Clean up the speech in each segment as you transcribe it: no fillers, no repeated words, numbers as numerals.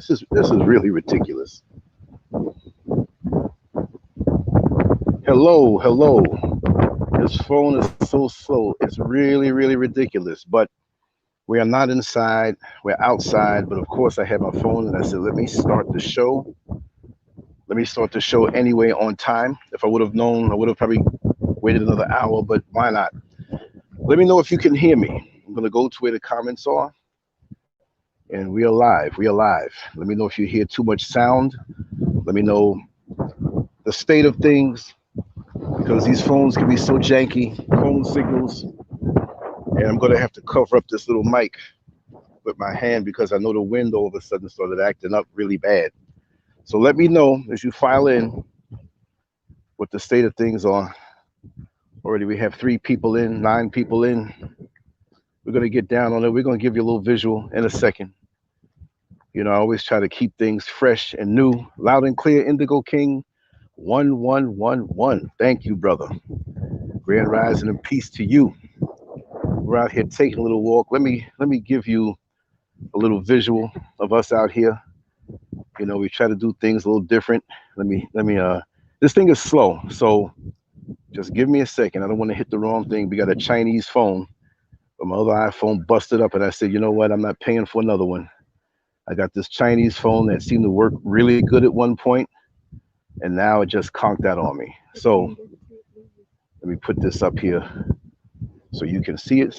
This is really ridiculous. Hello, hello. This phone is so slow. It's really, really ridiculous. But we are not inside. We're outside. But of course, I had my phone and I said, let me start the show. Let me start the show anyway on time. If I would have known, I would have probably waited another hour. But why not? Let me know if you can hear me. I'm gonna go to where the comments are, and we are live. We are live. Let me know if you hear too much sound. Let me know the state of things, because these phones can be so janky, phone signals, and I'm gonna have to cover up this little mic with my hand because I know the wind all of a sudden started acting up really bad. So let me know as you file in what the state of things are. Already we have 3 people in, 9 people in. We're gonna get down on it. We're gonna give you a little visual in a second. You know, I always try to keep things fresh and new. Loud and clear, Indigo King 1111. Thank you, brother. Grand rising and peace to you. We're out here taking a little walk. Let me give you a little visual of us out here. You know, we try to do things a little different. Let me this thing is slow, so just give me a second. I don't want to hit the wrong thing. We got a Chinese phone, but my other iPhone busted up, and I said, you know what, I'm not paying for another one. I got this Chinese phone that seemed to work really good at one point, and now it just conked out on me. So let me put this up here so you can see it.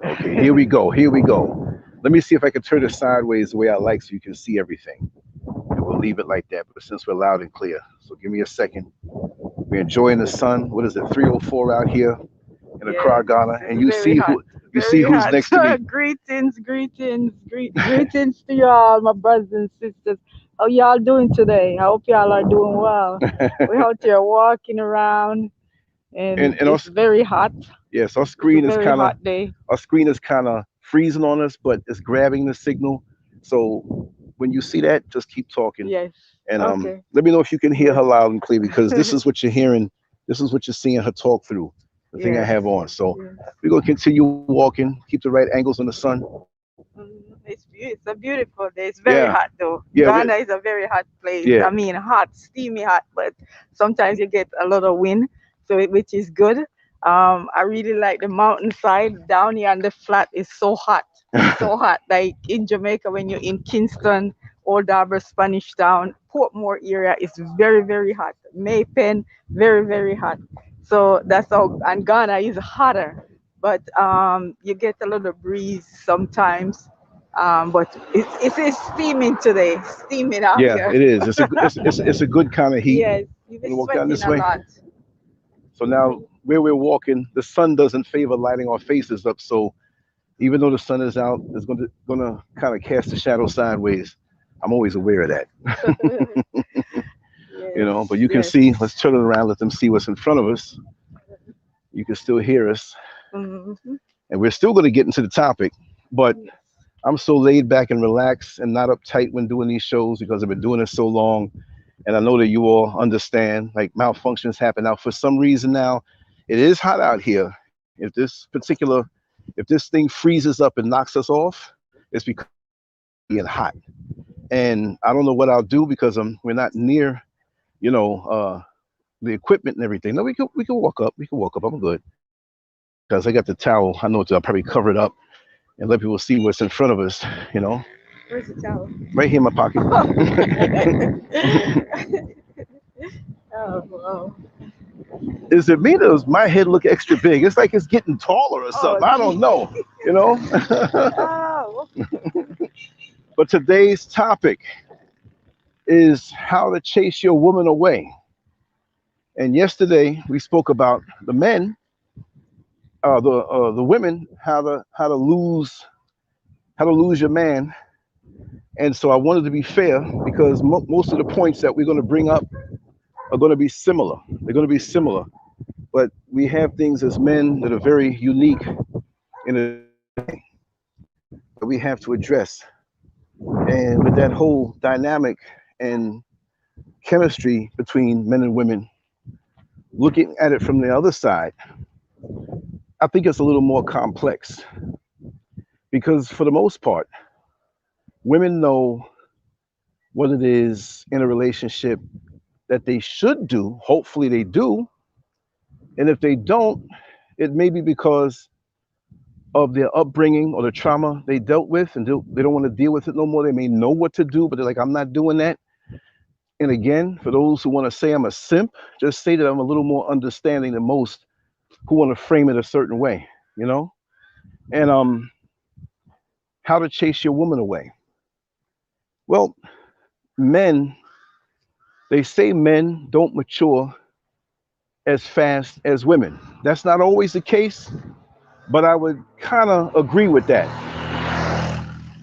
Okay, here we go. Here we go. Let me see if I can turn it sideways the way I like so you can see everything. And we'll leave it like that, but since we're loud and clear. So give me a second. We're enjoying the sun. What is it, 304 out here in Accra, Ghana? And you see hot. you see who's Hot. next to me. Greetings to y'all, my brothers and sisters. How y'all doing today? I hope y'all are doing well. We're out here walking around, and And it's very hot. yes, our It's a screen is very kind of hot day. freezing on us, but it's grabbing the signal. So when you see that, just keep talking. Yes. And Okay. let me know if you can hear Yes. her loud and clear, because this is what you're hearing. This is what you're seeing her talk through. The thing I Yes. have on. So Yes. we're gonna continue walking, keep the right angles on the sun. It's a beautiful day. It's very Yeah, hot though. yeah, Ghana is a very hot place. yeah, I mean, hot, steamy hot, but sometimes you get a lot of wind, so which is good. I really like the mountainside down here, and the flat is so hot, so hot. Like in Jamaica, when you're in Kingston, Old Harbor, Spanish Town, Portmore area is very, very hot. Maypen, very, very hot. So that's how, and Ghana is hotter, but you get a little breeze sometimes. But it's steaming today, steaming out yeah. here. It is. It's a good kind of heat. Yes, you've I'm been gonna walk down sweating this a way. lot. So now where we're walking, the sun doesn't favor lighting our faces up. So even though the sun is out, it's gonna kind of cast the shadow sideways. I'm always aware of that. You Yes, know, but you can yes. see, let's turn it around, let them see what's in front of us. You can still hear us. Hmm. And we're still going to get into the topic, but Yes. I'm so laid back and relaxed and not uptight when doing these shows because I've been doing it so long. And I know that you all understand, like, malfunctions happen. Now, for some reason now, it is hot out here. If this thing freezes up and knocks us off, it's because it's being hot. And I don't know what I'll do because we're not near, you know, the equipment and everything. No, we can walk up. We can walk up. I'm good because I got the towel. I know I'll probably cover it up and let people see what's in front of us. You know, Where's the towel? right here in my pocket. Oh, wow. Is it me or does my head look extra big? It's like it's getting taller or Oh, something. I don't know. You know. oh, But today's topic is how to chase your woman away. And yesterday we spoke about the men, the women, how to lose your man. And so I wanted to be fair because most of the points that we're going to bring up are going to be similar. They're going to be similar, but we have things as men that are very unique in a that we have to address. And with that whole dynamic and chemistry between men and women, looking at it from the other side, I think it's a little more complex because for the most part, women know what it is in a relationship that they should do. Hopefully they do. And if they don't, it may be because of their upbringing or the trauma they dealt with, and they don't want to deal with it no more. They may know what to do, but they're like, I'm not doing that. And again, for those who want to say I'm a simp, just say that I'm a little more understanding than most who want to frame it a certain way, you know? And how to chase your woman away. Well, men, they say men don't mature as fast as women. That's not always the case, but I would kind of agree with that.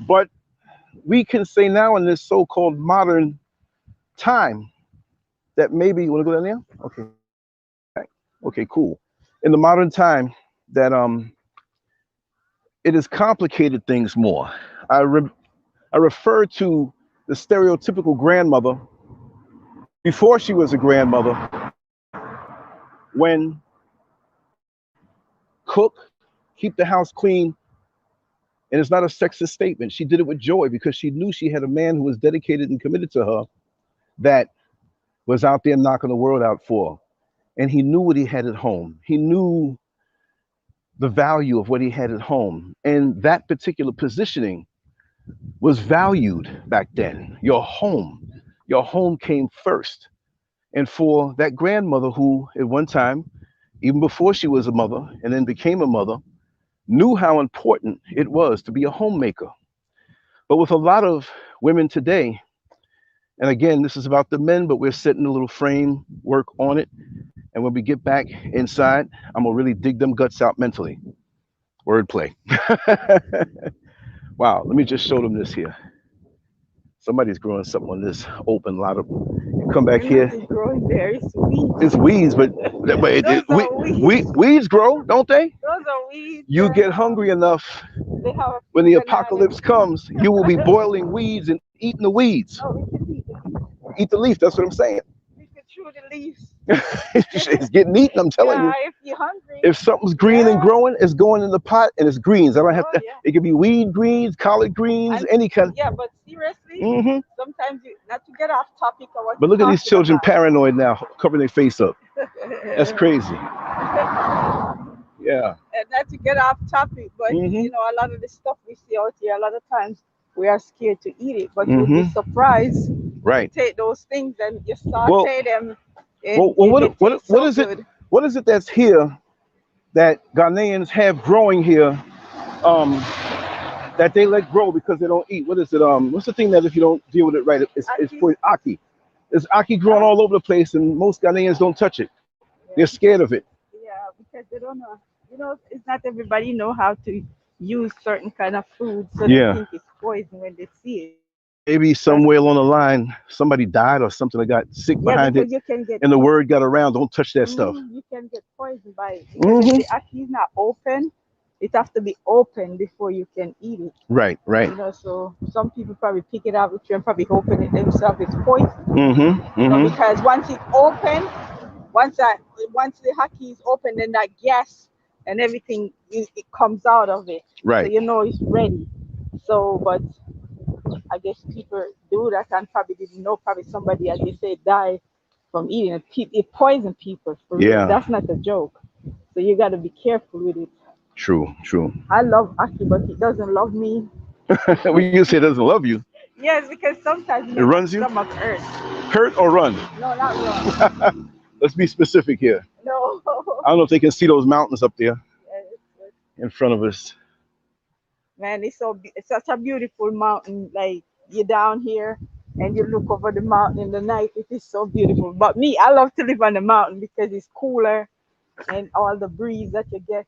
But we can say now in this so-called modern time that maybe, you want to go down there? Okay. Okay, cool. In the modern time that it has complicated things more. I refer to the stereotypical grandmother before she was a grandmother, when cook, keep the house clean, and it's not a sexist statement. She did it with joy because she knew she had a man who was dedicated and committed to her, that was out there knocking the world out for her. And he knew what he had at home. He knew the value of what he had at home. And that particular positioning was valued back then. Your home came first. And for that grandmother who at one time, even before she was a mother and then became a mother, knew how important it was to be a homemaker. But with a lot of women today, and again, this is about the men, but we're setting a little framework on it. And when we get back inside, I'm gonna really dig them guts out mentally. Wordplay. Wow, let me just show them this here. Somebody's growing something on this open lot of. You come back here. It's growing there. It's weeds. It's weeds, but weeds grow, don't they? Those are weeds. You get hungry enough, They have when the apocalypse comes, you will be boiling weeds and eating the weeds. Oh, we can eat it. Eat the leaf, that's what I'm saying. We can chew the leaves. It's getting eaten, I'm telling you. If you're hungry. If something's green and growing, it's going in the pot and it's greens. I don't have to, it could be weed greens, collard greens, And, any kind. Yeah, but seriously, sometimes not to get off topic or what. But look at these children paranoid now, covering their face up. That's crazy. Yeah. And not to get off topic, but you know, a lot of the stuff we see out here, a lot of times we are scared to eat it, but you'll be surprised. Right. You take those things and you saute them. What is it? What is it that's here that Ghanaians have growing here, that they let grow because they don't eat? What is it? What's the thing that if you don't deal with it right, it's for aki? There's aki growing all over the place, and most Ghanaians don't touch it. They're scared of it. Yeah, because they don't know. You know, it's not everybody know how to use certain kind of food, so they think it's poison when they see it. Maybe somewhere along the line, somebody died or something that got sick behind it, and the word got around, don't touch that stuff. You can get poisoned by it. Because if the aki is not open, it has to be open before you can eat it. Right. You know, so some people probably pick it up and probably open it themselves. It's poison. So because once it's open, once the aki is open, then that gas and everything it comes out of it. Right. So you know it's ready. So, but I guess people do that and probably didn't know. Probably somebody, as you say, died from eating it. It poisons people. For real. That's not a joke. So you got to be careful with it. True. I love aki, but it doesn't love me. When you say it doesn't love you. Yes, because sometimes it runs you. Stomach hurt. Hurt or run? No, not run. Let's be specific here. No. I don't know if they can see those mountains up there in front of us. Man, it's such a beautiful mountain. Like you're down here and you look over the mountain in the night. It is so beautiful. But me, I love to live on the mountain because it's cooler and all the breeze that you get,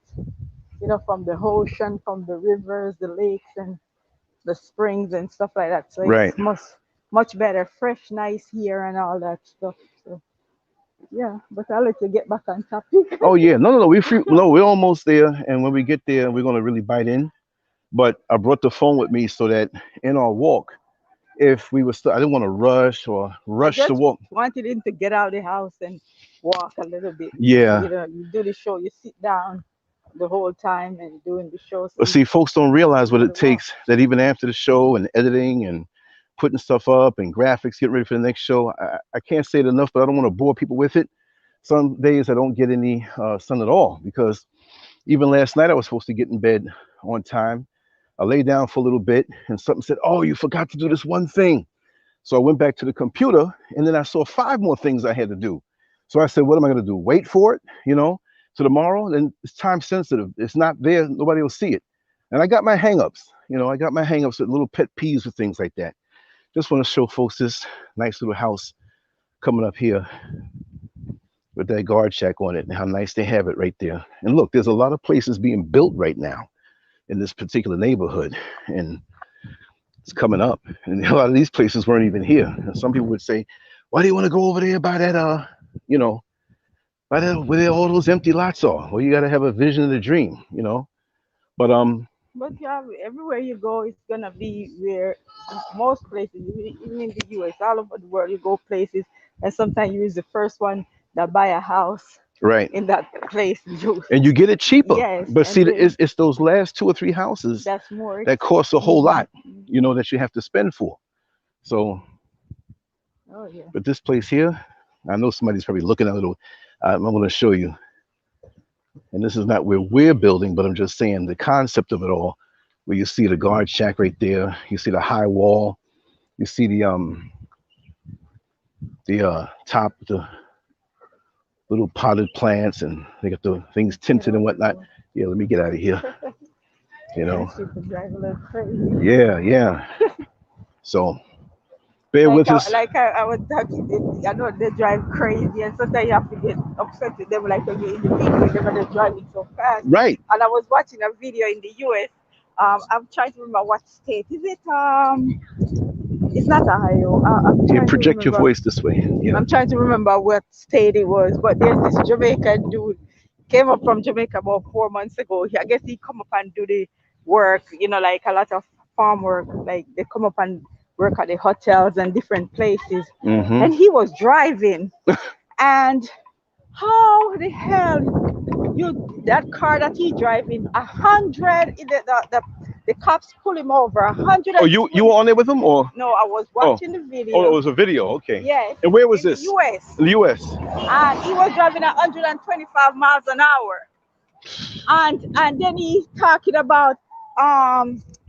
you know, from the ocean, from the rivers, the lakes, and the springs and stuff like that. So it's much better, fresh, nice here and all that stuff. So yeah, but I'll let you get back on topic. Oh yeah, no, we're almost there, and when we get there, we're gonna really bite in. But I brought the phone with me so that in our walk, if we were still, I didn't want to rush to walk. Wanted him to get out of the house and walk a little bit. Yeah. You know, you do the show, you sit down, the whole time and doing the show. But Since see, folks don't realize what really it well. takes. That even after the show and editing and putting stuff up and graphics, get ready for the next show. I can't say it enough, but I don't want to bore people with it. Some days I don't get any sun at all because even last night I was supposed to get in bed on time. I lay down for a little bit and something said, "Oh, you forgot to do this one thing." So I went back to the computer and then I saw 5 more things I had to do. So I said, what am I going to do? Wait for it, to tomorrow? Then it's time sensitive. It's not there. Nobody will see it. And I got my hangups. I got my hangups with little pet peeves with things like that. Just want to show folks this nice little house coming up here with that guard shack on it and how nice they have it right there. And look, there's a lot of places being built right now in this particular neighborhood. And it's coming up. And a lot of these places weren't even here. And some people would say, why do you want to go over there by that, by that, where all those empty lots are? Well, you got to have a vision and a dream. But But yeah, everywhere you go, it's gonna be where most places, even in the US, all over the world, you go places, and sometimes you is the first one that buy a house right. in that place. You, And you get it cheaper. yes, But see, and then it's those last 2 or 3 houses that's more that cost a whole expensive. lot, that you have to spend for. So, Oh yeah. but this place here, I know somebody's probably looking at it. I'm going to show you. And this is not where we're building, but I'm just saying the concept of it all, where you see the guard shack right there, you see the high wall, you see the top, the little potted plants, and they got the things tinted and whatnot. Yeah, let me get out of here. These people drive a little crazy. Yeah. So bear with us. I was talking, I know they drive crazy, and sometimes you have to get upset with them, like when you're in the video, they're driving so fast. Right. And I was watching a video in the US. I'm trying to remember what state. Is it? It's not Ohio. I'm Yeah, trying to project your remember. voice this way. Yeah. I'm trying to remember what state it was, but there's this Jamaican dude came up from Jamaica about 4 months ago. I guess he come up and do the work, like a lot of farm work. Like they come up and work at the hotels and different places. Mm-hmm. And he was driving, and how the hell that car that he driving 100 the cops pull him over 100. Oh, you were on there with him, or? No, I was watching the video. Oh, it was a video. Okay. Yes. And where was in this? The US. In the US. And he was driving 125 miles an hour. And then he's talking about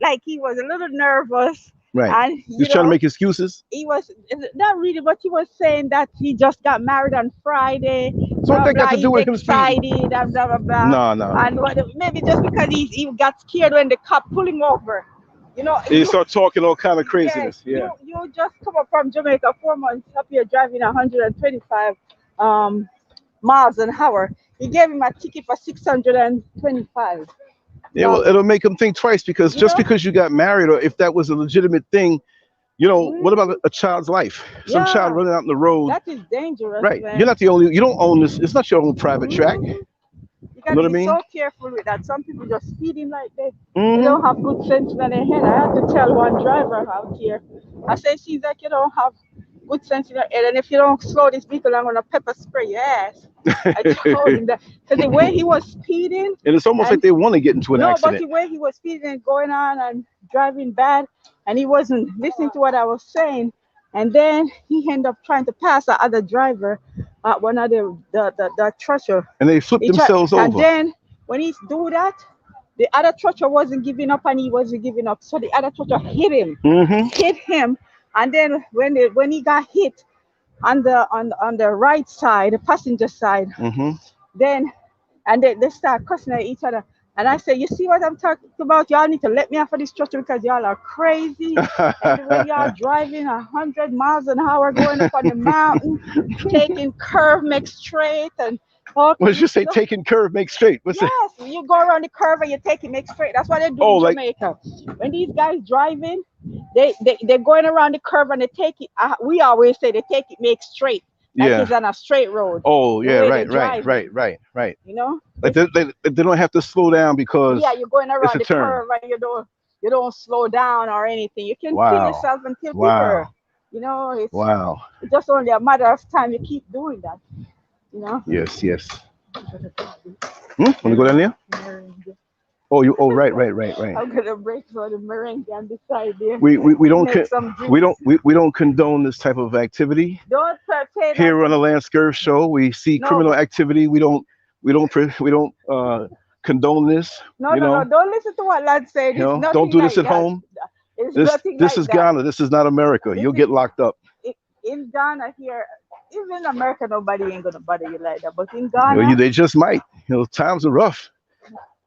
like he was a little nervous. Right. And He's trying to make excuses. He was not really, but he was saying that he just got married on Friday. So what that got to do with him excited speeding? and blah blah blah. No. And maybe just because he got scared when the cop pulled him over. He start talking all kind of craziness. Yes, Yeah. You just come up from Jamaica 4 months up here driving 125 miles an hour. He gave him a ticket for 625. Yeah, well, it'll make him think twice because because you got married, or if that was a legitimate thing, what about a child's life? Some child running out in the road. That is dangerous. Right. Man. You're not the only. You don't own this. It's not your own private track. You gotta be so careful with that. Some people just speeding like that. They don't have good sense in their head. I had to tell one driver out here. I said, she's like, you don't have good sense in your head, and if you don't slow this vehicle, I'm gonna pepper spray your ass. I told him that because the way he was speeding, and it's almost like they want to get into an accident. No, but the way he was speeding and going on and driving bad, and he wasn't listening to what I was saying, and then he ended up trying to pass the other driver, one of the trusher, and they flipped themselves over. And then when he do that, the other trusher wasn't giving up, and he wasn't giving up, so the other trusher hit him, and then when he got hit on the right side, the passenger side, then they start cussing at each other. And I say, you see what I'm talking about? Y'all need to let me off of this trusser because y'all are crazy. And when y'all driving 100 miles an hour going up on the mountain, taking curve, make straight, and what did you say? Taking curve, make straight. What's that? Yes, you go around the curve and you take it, make straight. That's what they do in Jamaica. When these guys driving, they're going around the curve and they take it. We always say they take it, make straight. Like it's on a straight road. Oh yeah, right. Like they don't have to slow down because you're going around the curve and you don't slow down or anything. You can kill yourself and kill people. It's just only a matter of time. You keep doing that. Yes. Want to go down there? Merengue. Oh, you. Oh, right. I'm gonna break for the merengue and decide there. We don't Make some we drinks. don't we don't condone this type of activity Don't say that here to on the me. LANCESCURV show. We see No, criminal activity. We don't condone this. no. Don't listen to what lad said. It's Don't nothing do this like at that. home. It's This nothing this like is that. Ghana. This is not America. This You'll is get locked up. in Ghana here. Even in America, nobody ain't gonna bother you like that. But in Ghana, They just might. Times are rough.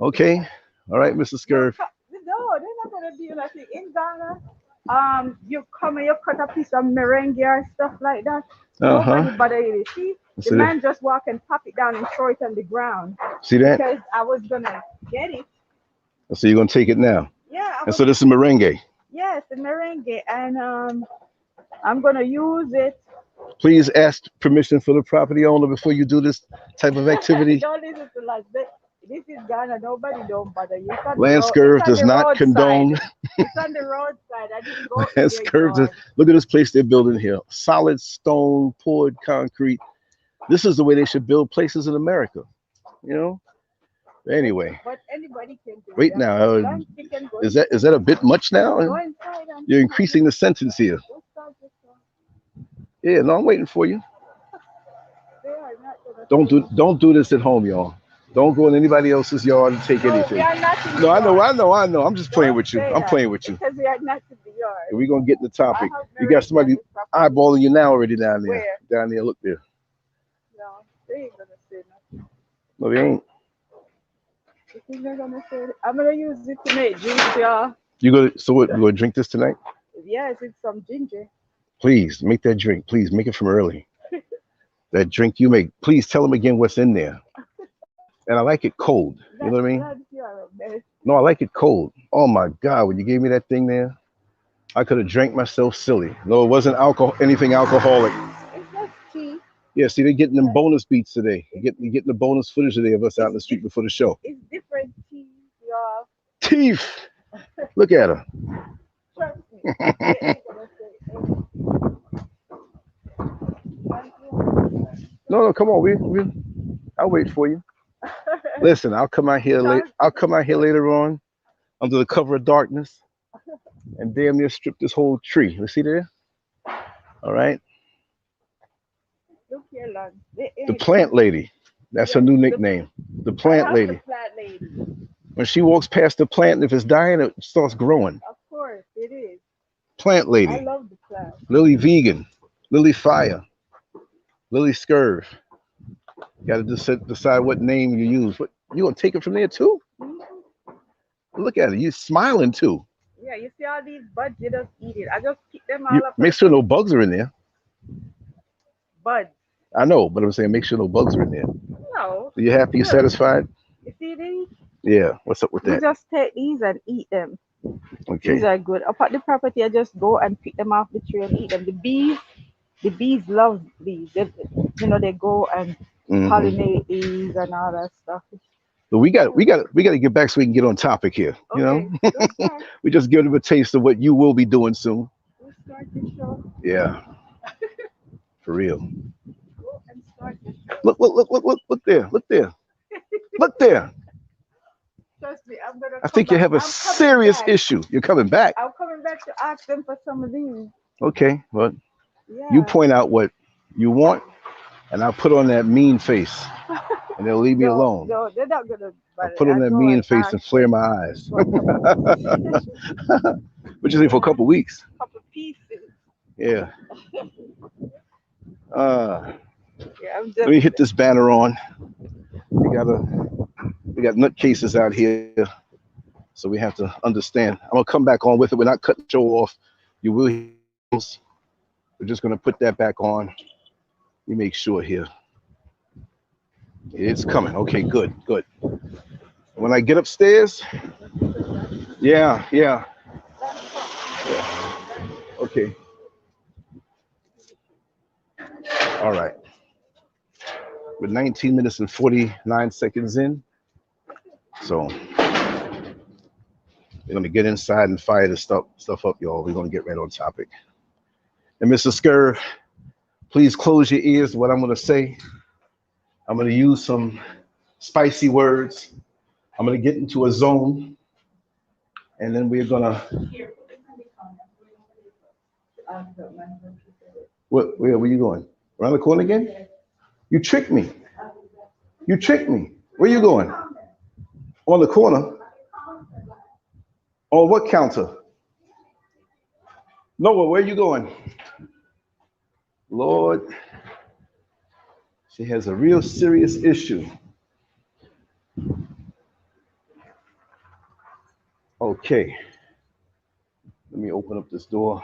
Okay. All right, Mr. no, SCURV. no, they're not gonna do nothing. In Ghana, you come and you cut a piece of merengue or stuff like that. Uh-huh. Nobody bother you. See, the See that? man just walk and pop it down and throw it on the ground See that? because I was gonna get it. So you're gonna take it now. Yeah, And so this is merengue. yes, the merengue, and I'm gonna use it. Please ask permission for the property owner before you do this type of activity. Don't listen to like that. This is Ghana. Nobody don't bother you. It's on the LANCESCURV it's on does the not condone. roadside. It's on the roadside. I didn't go in their LANCESCURV yard. look at this place they're building here. Solid stone, poured concrete. This is the way they should build places in America. Anyway, But anybody can do wait that. now. Lunch, you can go Is that a bit much now? go inside and You're increasing the sentence here. go start this one. Yeah, no, I'm waiting for you. They are not gonna Don't do this at home, y'all. Don't go in anybody else's yard and take no, anything. we are not in the No, yard. I know. I'm just playing Don't with you. say I'm that, playing with you. because we are not in the yard. We're gonna get in the topic. I have You got somebody merengue on this property. eyeballing you now already down there. Where? Down there, look there. No, they ain't gonna say nothing. No, they ain't. You think they're gonna say it? I'm gonna use it to make drinks, y'all. So what, you gonna drink this tonight? Yes, it's some ginger. Please make that drink. Please make it from early. That drink you make. Please tell them again what's in there. And I like it cold. You know what I mean? That's you are a mess. No, I like it cold. Oh my God, when you gave me that thing there, I could have drank myself silly. No, it wasn't anything alcoholic. It's just tea. Yeah, see, they're getting them bonus beats today. You're getting the bonus footage today of us out in the street before the show. It's different tea, y'all. Teeth. Look at her. Trust me. They ain't gonna say anything. No, come on. I'll wait for you. Listen, I'll come out here late. I'll come out here later on, under the cover of darkness, and damn near strip this whole tree. You see there? All right. Look here, Lon. The plant lady. That's her new nickname. The plant lady. The plant lady. When she walks past the plant, if it's dying, it starts growing. Of course, it is. Plant I lady. love the plant. Lily Vegan. Lily Fire. Lily SCURV. You got to decide what name you use. What, you gonna take it from there too? Look at it. You're smiling too. Yeah, you see all these buds, you just eat it. I just pick them all up. Make sure no bugs are in there. Buds. I know, but I'm saying make sure no bugs are in there. No. Are you happy? You satisfied? You see these? Yeah. What's up with You that? just take these and eat them. Okay. These are good. Up at the property, I just go and pick them off the tree and eat them. The bees love these. They go and pollinate these and all that stuff. But we got to get back so we can get on topic here. Okay, We just give them a taste of what you will be doing soon. We'll start the show. Yeah. For real. Go and start the show. Look there. Look there. Trust me, I'm gonna. I think you have a serious issue. You're coming back. I'm coming back to ask them for some of these. Okay, well, Yeah. you point out what you want, and I'll put on that mean face, and they'll leave me alone. No, they're not gonna. I'll put on that mean face and flare my eyes. Which is for a couple weeks. Couple pieces. Yeah. Yeah, I'm Let just. me hit this banner on. We got nutcases out here, so we have to understand. I'm gonna come back on with it. We're not cutting the show off. You will hear this. We're just gonna put that back on. Let me make sure here. It's coming. Okay, good. When I get upstairs, yeah. Okay. All right. We're 19 minutes and 49 seconds in. So we're gonna get inside and fire this stuff up, y'all. We're gonna get right on topic. And Mr. SCURV, please close your ears to what I'm gonna say. I'm gonna use some spicy words. I'm going to get into a zone, and then we're going to. Where you going? Around the corner again? You tricked me. You tricked me. Where you going? On the corner? On what counter? Noah, where you going? Lord, she has a real serious issue. Okay. Let me open up this door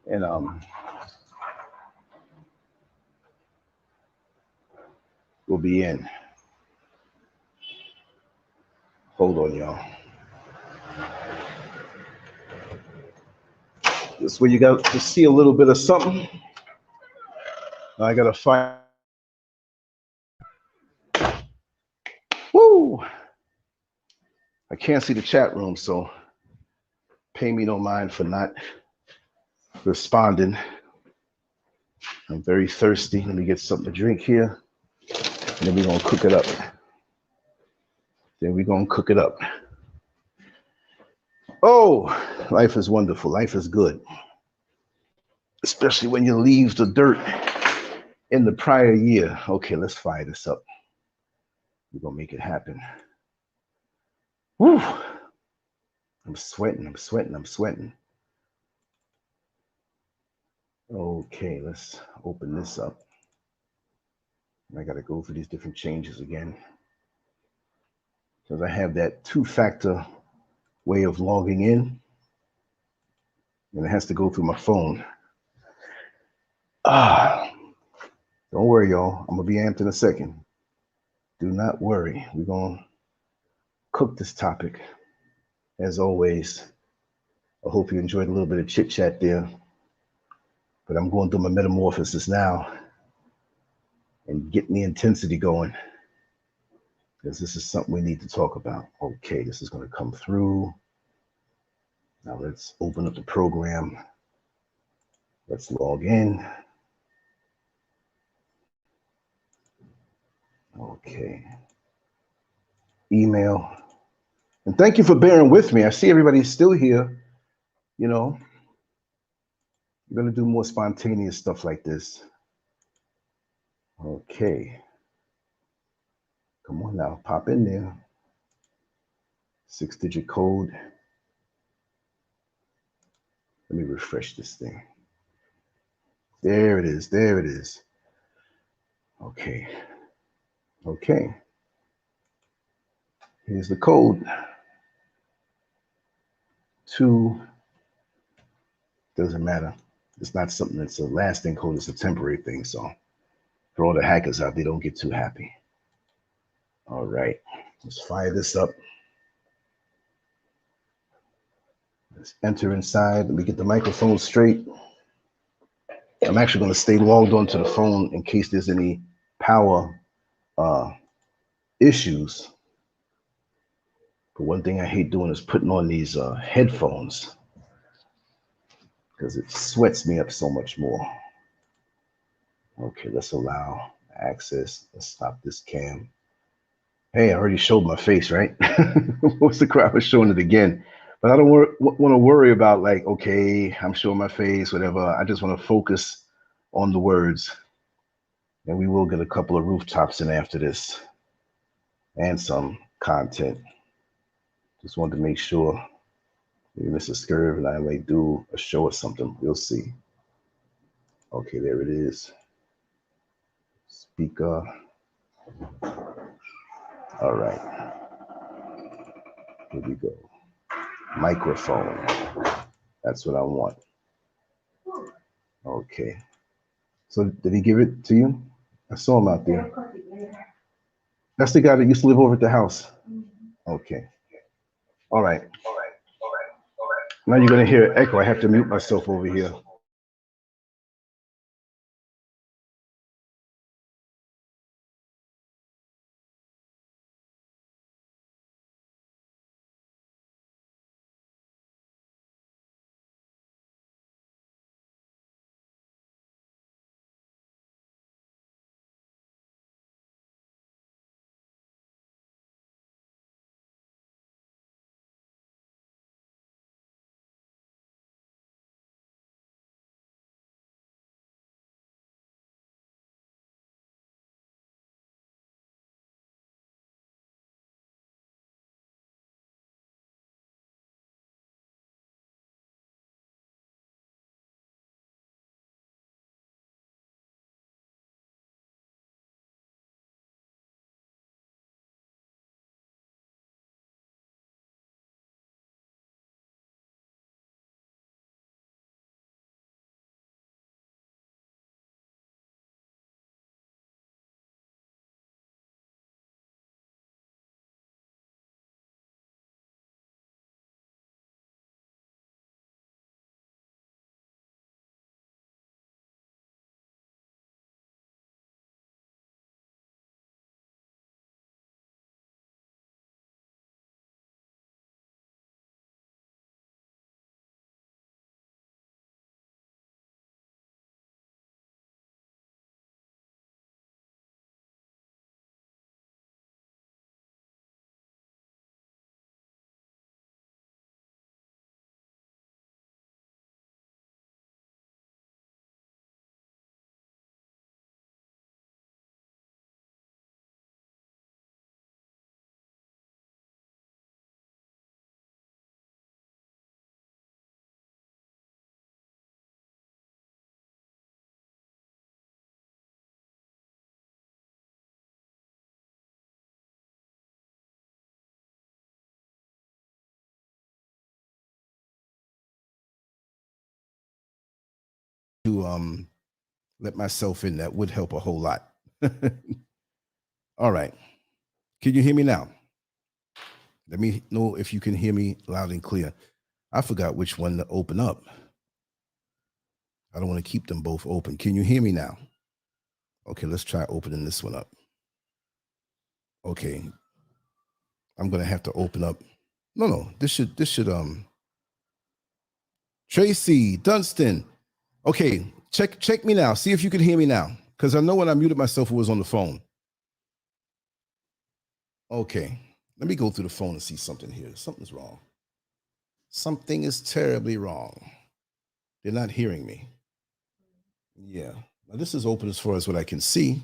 and we'll be in. Hold on, y'all. This way you got to see a little bit of something. I gotta find. Woo! I can't see the chat room, so pay me no mind for not responding. I'm very thirsty. Let me get something to drink here. And then we're gonna cook it up. Oh, life is wonderful. Life is good. Especially when you leave the dirt in the prior year. Okay, let's fire this up. We're gonna make it happen. Woo! I'm sweating. Okay, let's open this up. I gotta go through these different changes again. Because I have that two-factor way of logging in. And it has to go through my phone. Don't worry, y'all. I'm gonna be amped in a second. Do not worry. We're gonna cook this topic. As always, I hope you enjoyed a little bit of chit chat there. But I'm going through my metamorphosis now and getting the intensity going. Because this is something we need to talk about. Okay, this is gonna come through. Now let's open up the program. Let's log in. Okay. Email. And thank you for bearing with me. I see everybody's still here. You know, I'm going to do more spontaneous stuff like this. Okay. Come on now, pop in there. 6-digit code. Let me refresh this thing. There it is. Okay. Here's the code. 2, doesn't matter. It's not something that's a lasting code, it's a temporary thing. So for all the hackers out there, don't get too happy. All right, let's fire this up. Let's enter inside. Let me get the microphone straight. I'm actually going to stay logged onto the phone in case there's any power issues. But one thing I hate doing is putting on these headphones because it sweats me up so much more. Okay, let's allow access. Let's stop this cam. Hey, I already showed my face, right? What's the crap? I'm showing it again. But I don't want to worry about like, okay, I'm showing my face, whatever. I just want to focus on the words. And we will get a couple of rooftops in after this and some content. Just wanted to make sure maybe Mr. SCURV and I might do a show or something. We'll see. Okay, there it is. Speaker. All right. Here we go. Microphone. That's what I want. Okay. So did he give it to you? I saw him out there. That's the guy that used to live over at the house. Okay. All right. Now you're going to hear echo. I have to mute myself over here. to let myself in. That would help a whole lot. All right. Can you hear me now? Let me know if you can hear me loud and clear. I forgot which one to open up. I don't want to keep them both open. Can you hear me now? Okay, let's try opening this one up. Okay. I'm gonna have to open up. No, this should Tracy Dunstan. Okay, check me now. See if you can hear me now. Because I know when I muted myself, it was on the phone. Okay. Let me go through the phone and see something here. Something's wrong. Something is terribly wrong. They're not hearing me. Yeah. Now this is open as far as what I can see.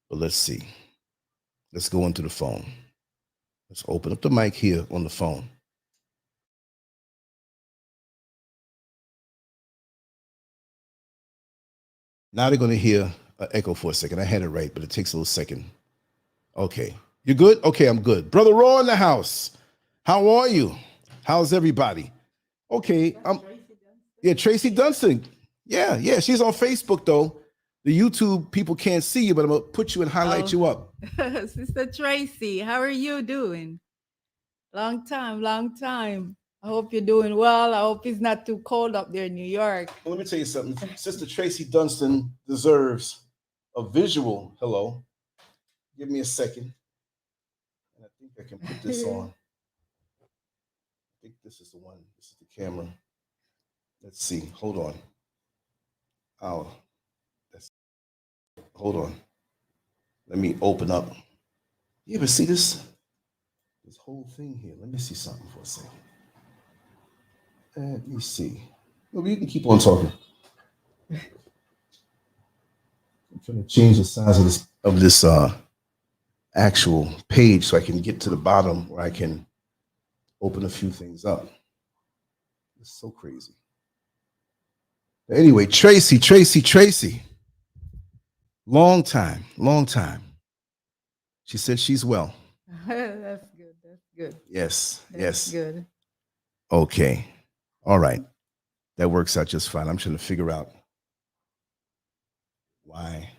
But let's see. Let's go into the phone. Let's open up the mic here on the phone. Now they're going to hear an echo for a second. I had it right, but it takes a little second. Okay. You good? Okay, I'm good. Brother Raw in the house. How are you? How's everybody? Okay. Tracy Dunstan. Yeah. She's on Facebook, though. The YouTube people can't see you, but I'm going to put you and highlight you up. Sister Tracy, how are you doing? Long time. I hope you're doing well. I hope it's not too cold up there in New York. Well, let me tell you something. Sister Tracy Dunstan deserves a visual hello. Give me a second. And I think I can put this on. I think this is the one. This is the camera. Let's see. Hold on. Hold on. Let me open up. You ever see this whole thing here? Let me see something for a second. Let me see. Well, you can keep on talking. I'm trying to change the size of this actual page so I can get to the bottom where I can open a few things up. It's so crazy. Anyway, Tracy. Long time. She said she's well. That's good. Yes. Good. Okay. All right. That works out just fine. I'm trying to figure out why.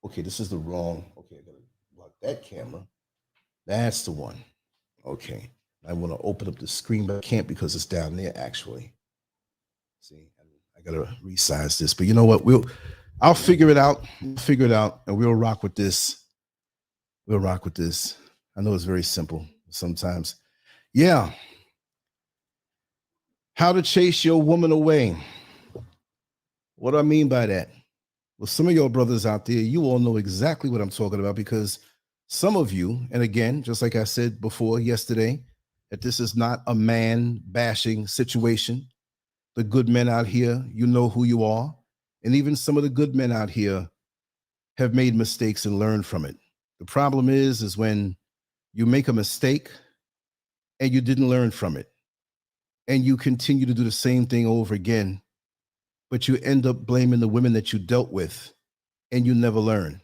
Okay, this is the wrong. Okay, I gotta block that camera. That's the one. Okay. I want to open up the screen, but I can't because it's down there actually. See, I gotta resize this. But you know what? I'll figure it out. And we'll rock with this. I know it's very simple sometimes. Yeah. How to chase your woman away. What do I mean by that? Well, some of your brothers out there, you all know exactly what I'm talking about because some of you, and again, just like I said before yesterday, that this is not a man bashing situation. The good men out here, you know who you are. And even some of the good men out here have made mistakes and learned from it. The problem is when you make a mistake and you didn't learn from it and you continue to do the same thing over again, but you end up blaming the women that you dealt with and you never learn.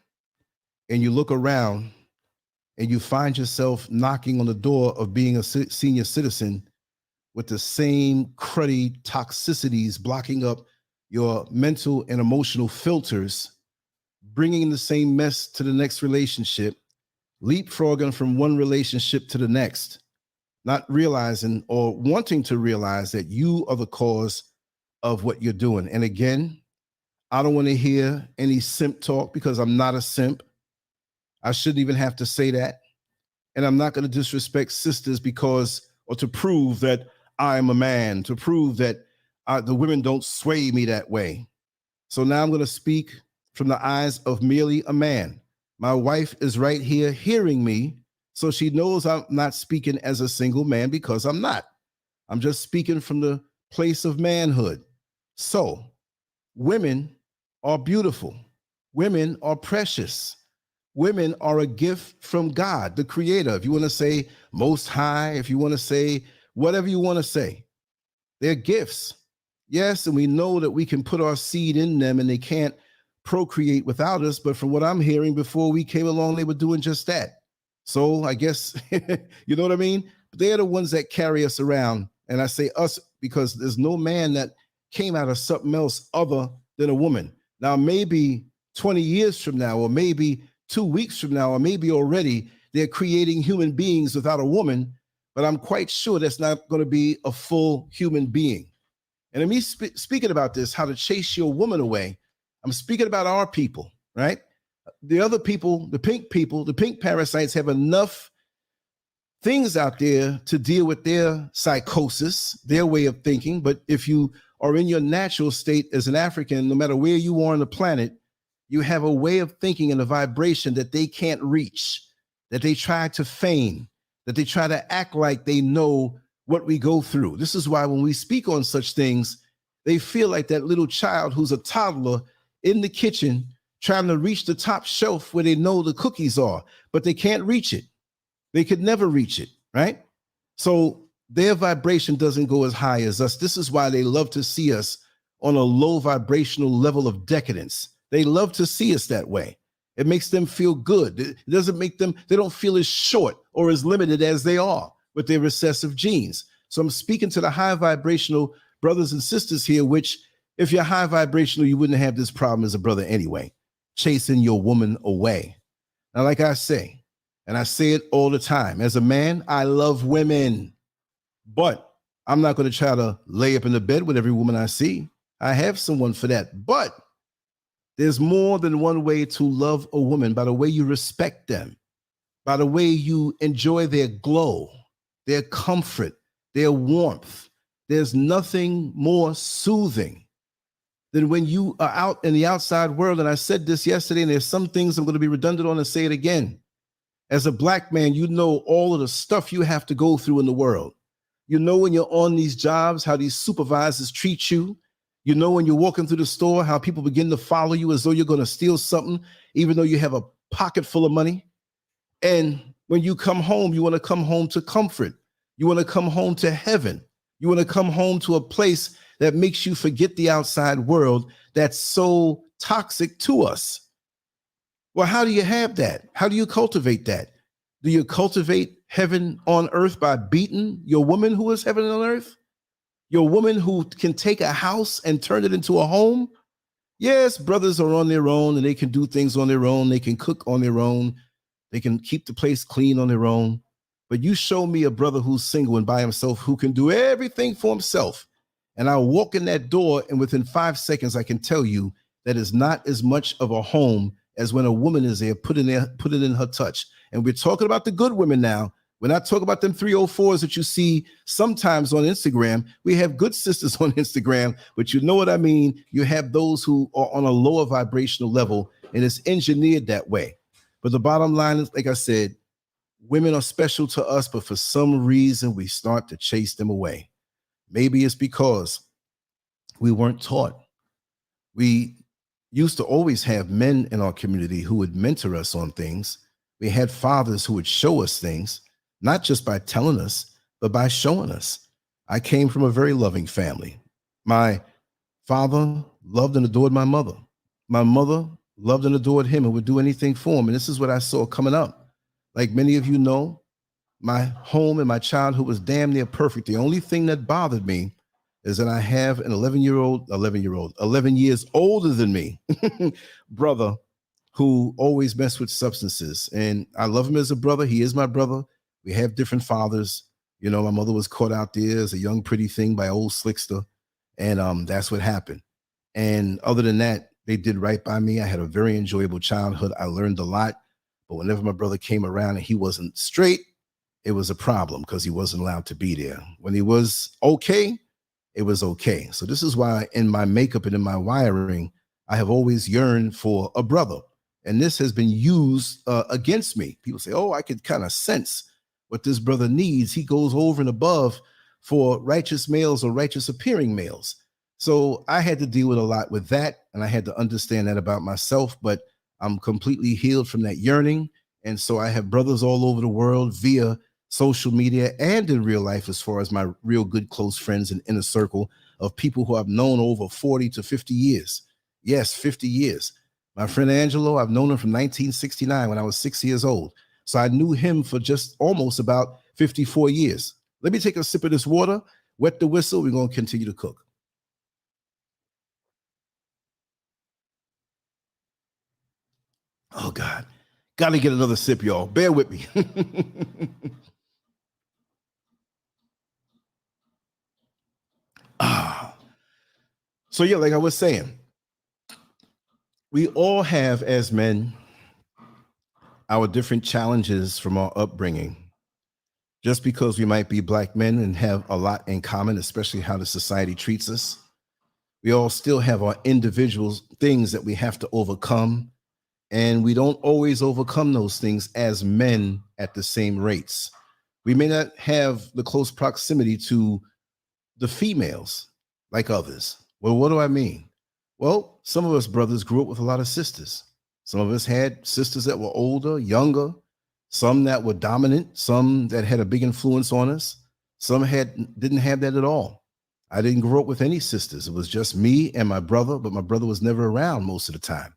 And you look around and you find yourself knocking on the door of being a senior citizen with the same cruddy toxicities blocking up your mental and emotional filters, bringing the same mess to the next relationship, leapfrogging from one relationship to the next, not realizing or wanting to realize that you are the cause of what you're doing. And again, I don't want to hear any simp talk because I'm not a simp. I shouldn't even have to say that. And I'm not going to disrespect sisters or to prove that I'm a man, to prove that the women don't sway me that way. So now I'm going to speak from the eyes of merely a man. My wife is right here hearing me, so she knows I'm not speaking as a single man because I'm not. I'm just speaking from the place of manhood. So, women are beautiful. Women are precious. Women are a gift from God, the Creator. If you want to say Most High, if you want to say whatever you want to say, they're gifts. Yes, and we know that we can put our seed in them and they can't procreate without us. But from what I'm hearing, before we came along, they were doing just that. So I guess, you know what I mean? They're the ones that carry us around. And I say us because there's no man that came out of something else other than a woman. Now, maybe 20 years from now, or maybe 2 weeks from now, or maybe already they're creating human beings without a woman, but I'm quite sure that's not going to be a full human being. And me speaking about this, how to chase your woman away, I'm speaking about our people, right? The other people, the pink parasites have enough things out there to deal with their psychosis, their way of thinking. But if you are in your natural state as an African, no matter where you are on the planet, you have a way of thinking and a vibration that they can't reach, that they try to feign, that they try to act like they know what we go through. This is why when we speak on such things, they feel like that little child who's a toddler in the kitchen trying to reach the top shelf where they know the cookies are, but they can't reach it. They could never reach it, right? So their vibration doesn't go as high as us. This is why they love to see us on a low vibrational level of decadence. They love to see us that way. It makes them feel good. It doesn't make them, they don't feel as short or as limited as they are with their recessive genes. So I'm speaking to the high vibrational brothers and sisters here, which if you're high vibrational, you wouldn't have this problem as a brother anyway, chasing your woman away. Now, like I say, and I say it all the time, as a man, I love women, but I'm not going to try to lay up in the bed with every woman I see. I have someone for that, but there's more than one way to love a woman, by the way you respect them, by the way you enjoy their glow, their comfort, their warmth. There's nothing more soothing than when you are out in the outside world. And I said this yesterday, and there's some things I'm going to be redundant on and say it again. As a black man, you know all of the stuff you have to go through in the world. You know when you're on these jobs, how these supervisors treat you. You know when you're walking through the store, how people begin to follow you as though you're going to steal something, even though you have a pocket full of money. And when you come home, you want to come home to comfort. You want to come home to heaven. You want to come home to a place that makes you forget the outside world that's so toxic to us. Well, how do you have that? How do you cultivate that? Do you cultivate heaven on earth by beating your woman who is heaven on earth? Your woman who can take a house and turn it into a home? Yes, brothers are on their own and they can do things on their own. They can cook on their own. They can keep the place clean on their own. But you show me a brother who's single and by himself who can do everything for himself. And I walk in that door and within 5 seconds, I can tell you that is not as much of a home as when a woman is there, put it in her touch. And we're talking about the good women now. We're not talking about them 304s that you see sometimes on Instagram. We have good sisters on Instagram, but you know what I mean? You have those who are on a lower vibrational level, and it's engineered that way. But the bottom line is, like I said, women are special to us, but for some reason, we start to chase them away. Maybe it's because we weren't taught. We used to always have men in our community who would mentor us on things. We had fathers who would show us things, not just by telling us, but by showing us. I came from a very loving family. My father loved and adored my mother. My mother loved and adored him and would do anything for him. And this is what I saw coming up. Like many of you know, my home and my childhood was damn near perfect. The only thing that bothered me is that I have an 11 years older than me brother who always messed with substances. And I love him as a brother. He is my brother. We have different fathers. You know, my mother was caught out there as a young, pretty thing by old slickster. And that's what happened. And other than that, they did right by me. I had a very enjoyable childhood. I learned a lot. But whenever my brother came around and he wasn't straight, it was a problem because he wasn't allowed to be there. When he was okay, it was okay. So this is why in my makeup and in my wiring, I have always yearned for a brother. And this has been used against me. People say, oh, I could kind of sense what this brother needs. He goes over and above for righteous males or righteous appearing males. So I had to deal with a lot with that. And I had to understand that about myself, but I'm completely healed from that yearning. And so I have brothers all over the world via social media and in real life, as far as my real good close friends and inner circle of people who I've known over 40 to 50 years. Yes, 50 years. My friend Angelo, I've known him from 1969 when I was 6 years old. So I knew him for just almost about 54 years. Let me take a sip of this water, wet the whistle. We're going to continue to cook. Oh, God. Got to get another sip, y'all. Bear with me. So, yeah, like I was saying, we all have, as men, our different challenges from our upbringing. Just because we might be Black men and have a lot in common, especially how the society treats us, we all still have our individual things that we have to overcome. And we don't always overcome those things as men at the same rates. We may not have the close proximity to the females like others. Well, what do I mean? Well, some of us brothers grew up with a lot of sisters. Some of us had sisters that were older, younger, some that were dominant, some that had a big influence on us. Some didn't have that at all. I didn't grow up with any sisters. It was just me and my brother, but my brother was never around most of the time.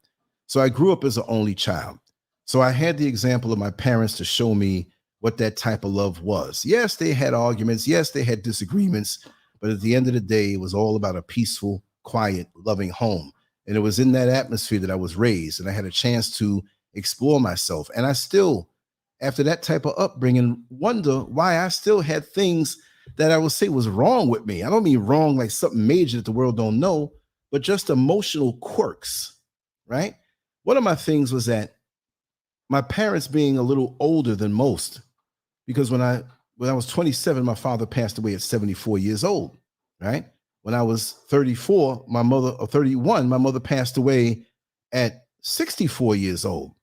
So I grew up as an only child. So I had the example of my parents to show me what that type of love was. Yes, they had arguments. Yes, they had disagreements. But at the end of the day, it was all about a peaceful, quiet, loving home. And it was in that atmosphere that I was raised, and I had a chance to explore myself. And I still, after that type of upbringing, wonder why I still had things that I would say was wrong with me. I don't mean wrong like something major that the world don't know, but just emotional quirks, right? One of my things was that my parents being a little older than most, because when I was 27, my father passed away at 74 years old, right? When I was 34, my mother passed away at 64 years old.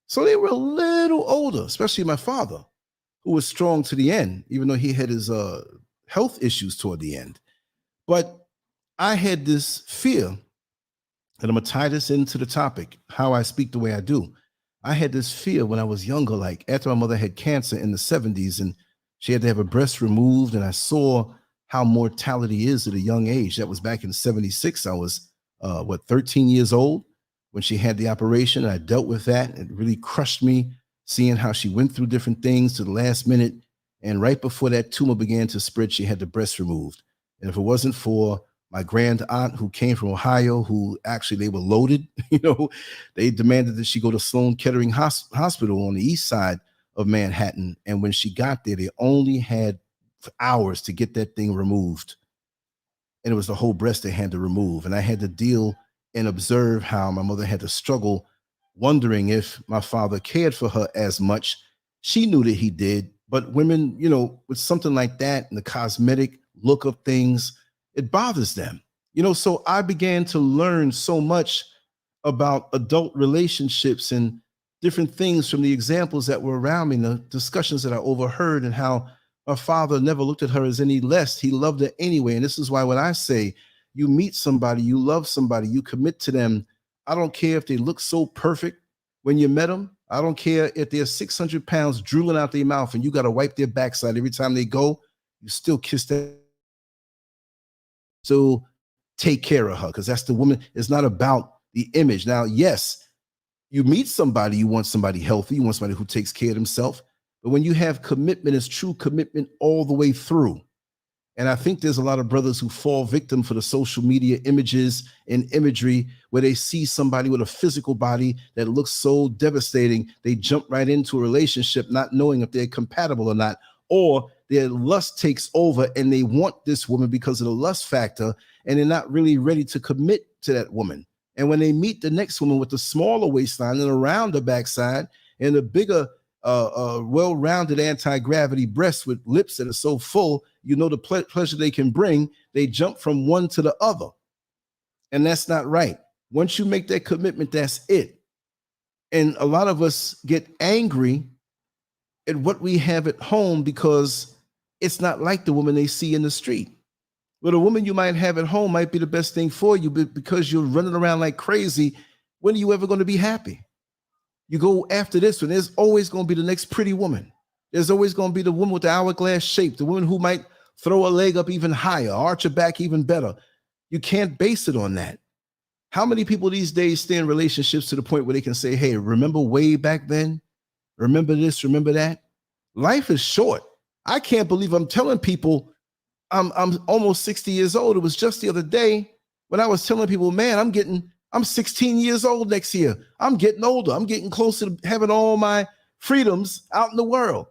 So they were a little older, especially my father, who was strong to the end, even though he had his health issues toward the end. But I had this fear, and I'm going to tie this into the topic, how I speak the way I do. I had this fear when I was younger, like after my mother had cancer in the 70s and she had to have her breast removed, and I saw how mortality is at a young age. That was back in 76. I was, 13 years old when she had the operation. I dealt with that. It really crushed me, seeing how she went through different things to the last minute. And right before that tumor began to spread, she had the breast removed. And if it wasn't for my grand aunt who came from Ohio, who actually they were loaded, they demanded that she go to Sloan Kettering Hospital on the east side of Manhattan. And when she got there, they only had hours to get that thing removed. And it was the whole breast they had to remove. And I had to deal and observe how my mother had to struggle, wondering if my father cared for her as much. She knew that he did, but women, with something like that and the cosmetic look of things, it bothers them. So I began to learn so much about adult relationships and different things from the examples that were around me, the discussions that I overheard, and how my father never looked at her as any less. He loved her anyway. And this is why when I say you meet somebody, you love somebody, you commit to them, I don't care if they look so perfect when you met them. I don't care if they're 600 pounds drooling out their mouth and you got to wipe their backside every time they go, you still kiss them. So take care of her, because that's the woman. It's not about the image. Now, yes, you meet somebody, you want somebody healthy, you want somebody who takes care of himself. But when you have commitment, it's true commitment all the way through. And I think there's a lot of brothers who fall victim for the social media images and imagery where they see somebody with a physical body that looks so devastating, they jump right into a relationship not knowing if they're compatible or not, or their lust takes over and they want this woman because of the lust factor, and they're not really ready to commit to that woman. And when they meet the next woman with the smaller waistline and around the backside and the bigger, well-rounded anti-gravity breasts with lips that are so full, the pleasure they can bring, they jump from one to the other. And that's not right. Once you make that commitment, that's it. And a lot of us get angry at what we have at home because it's not like the woman they see in the street. Well, the woman you might have at home might be the best thing for you, but because you're running around like crazy, when are you ever going to be happy? You go after this one, there's always going to be the next pretty woman. There's always going to be the woman with the hourglass shape, the woman who might throw a leg up even higher, arch her back even better. You can't base it on that. How many people these days stay in relationships to the point where they can say, hey, remember way back then? Remember this, remember that? Life is short. I can't believe I'm telling people I'm almost 60 years old. It was just the other day when I was telling people, man, I'm getting I'm 16 years old next year. I'm getting older. I'm getting closer to having all my freedoms out in the world.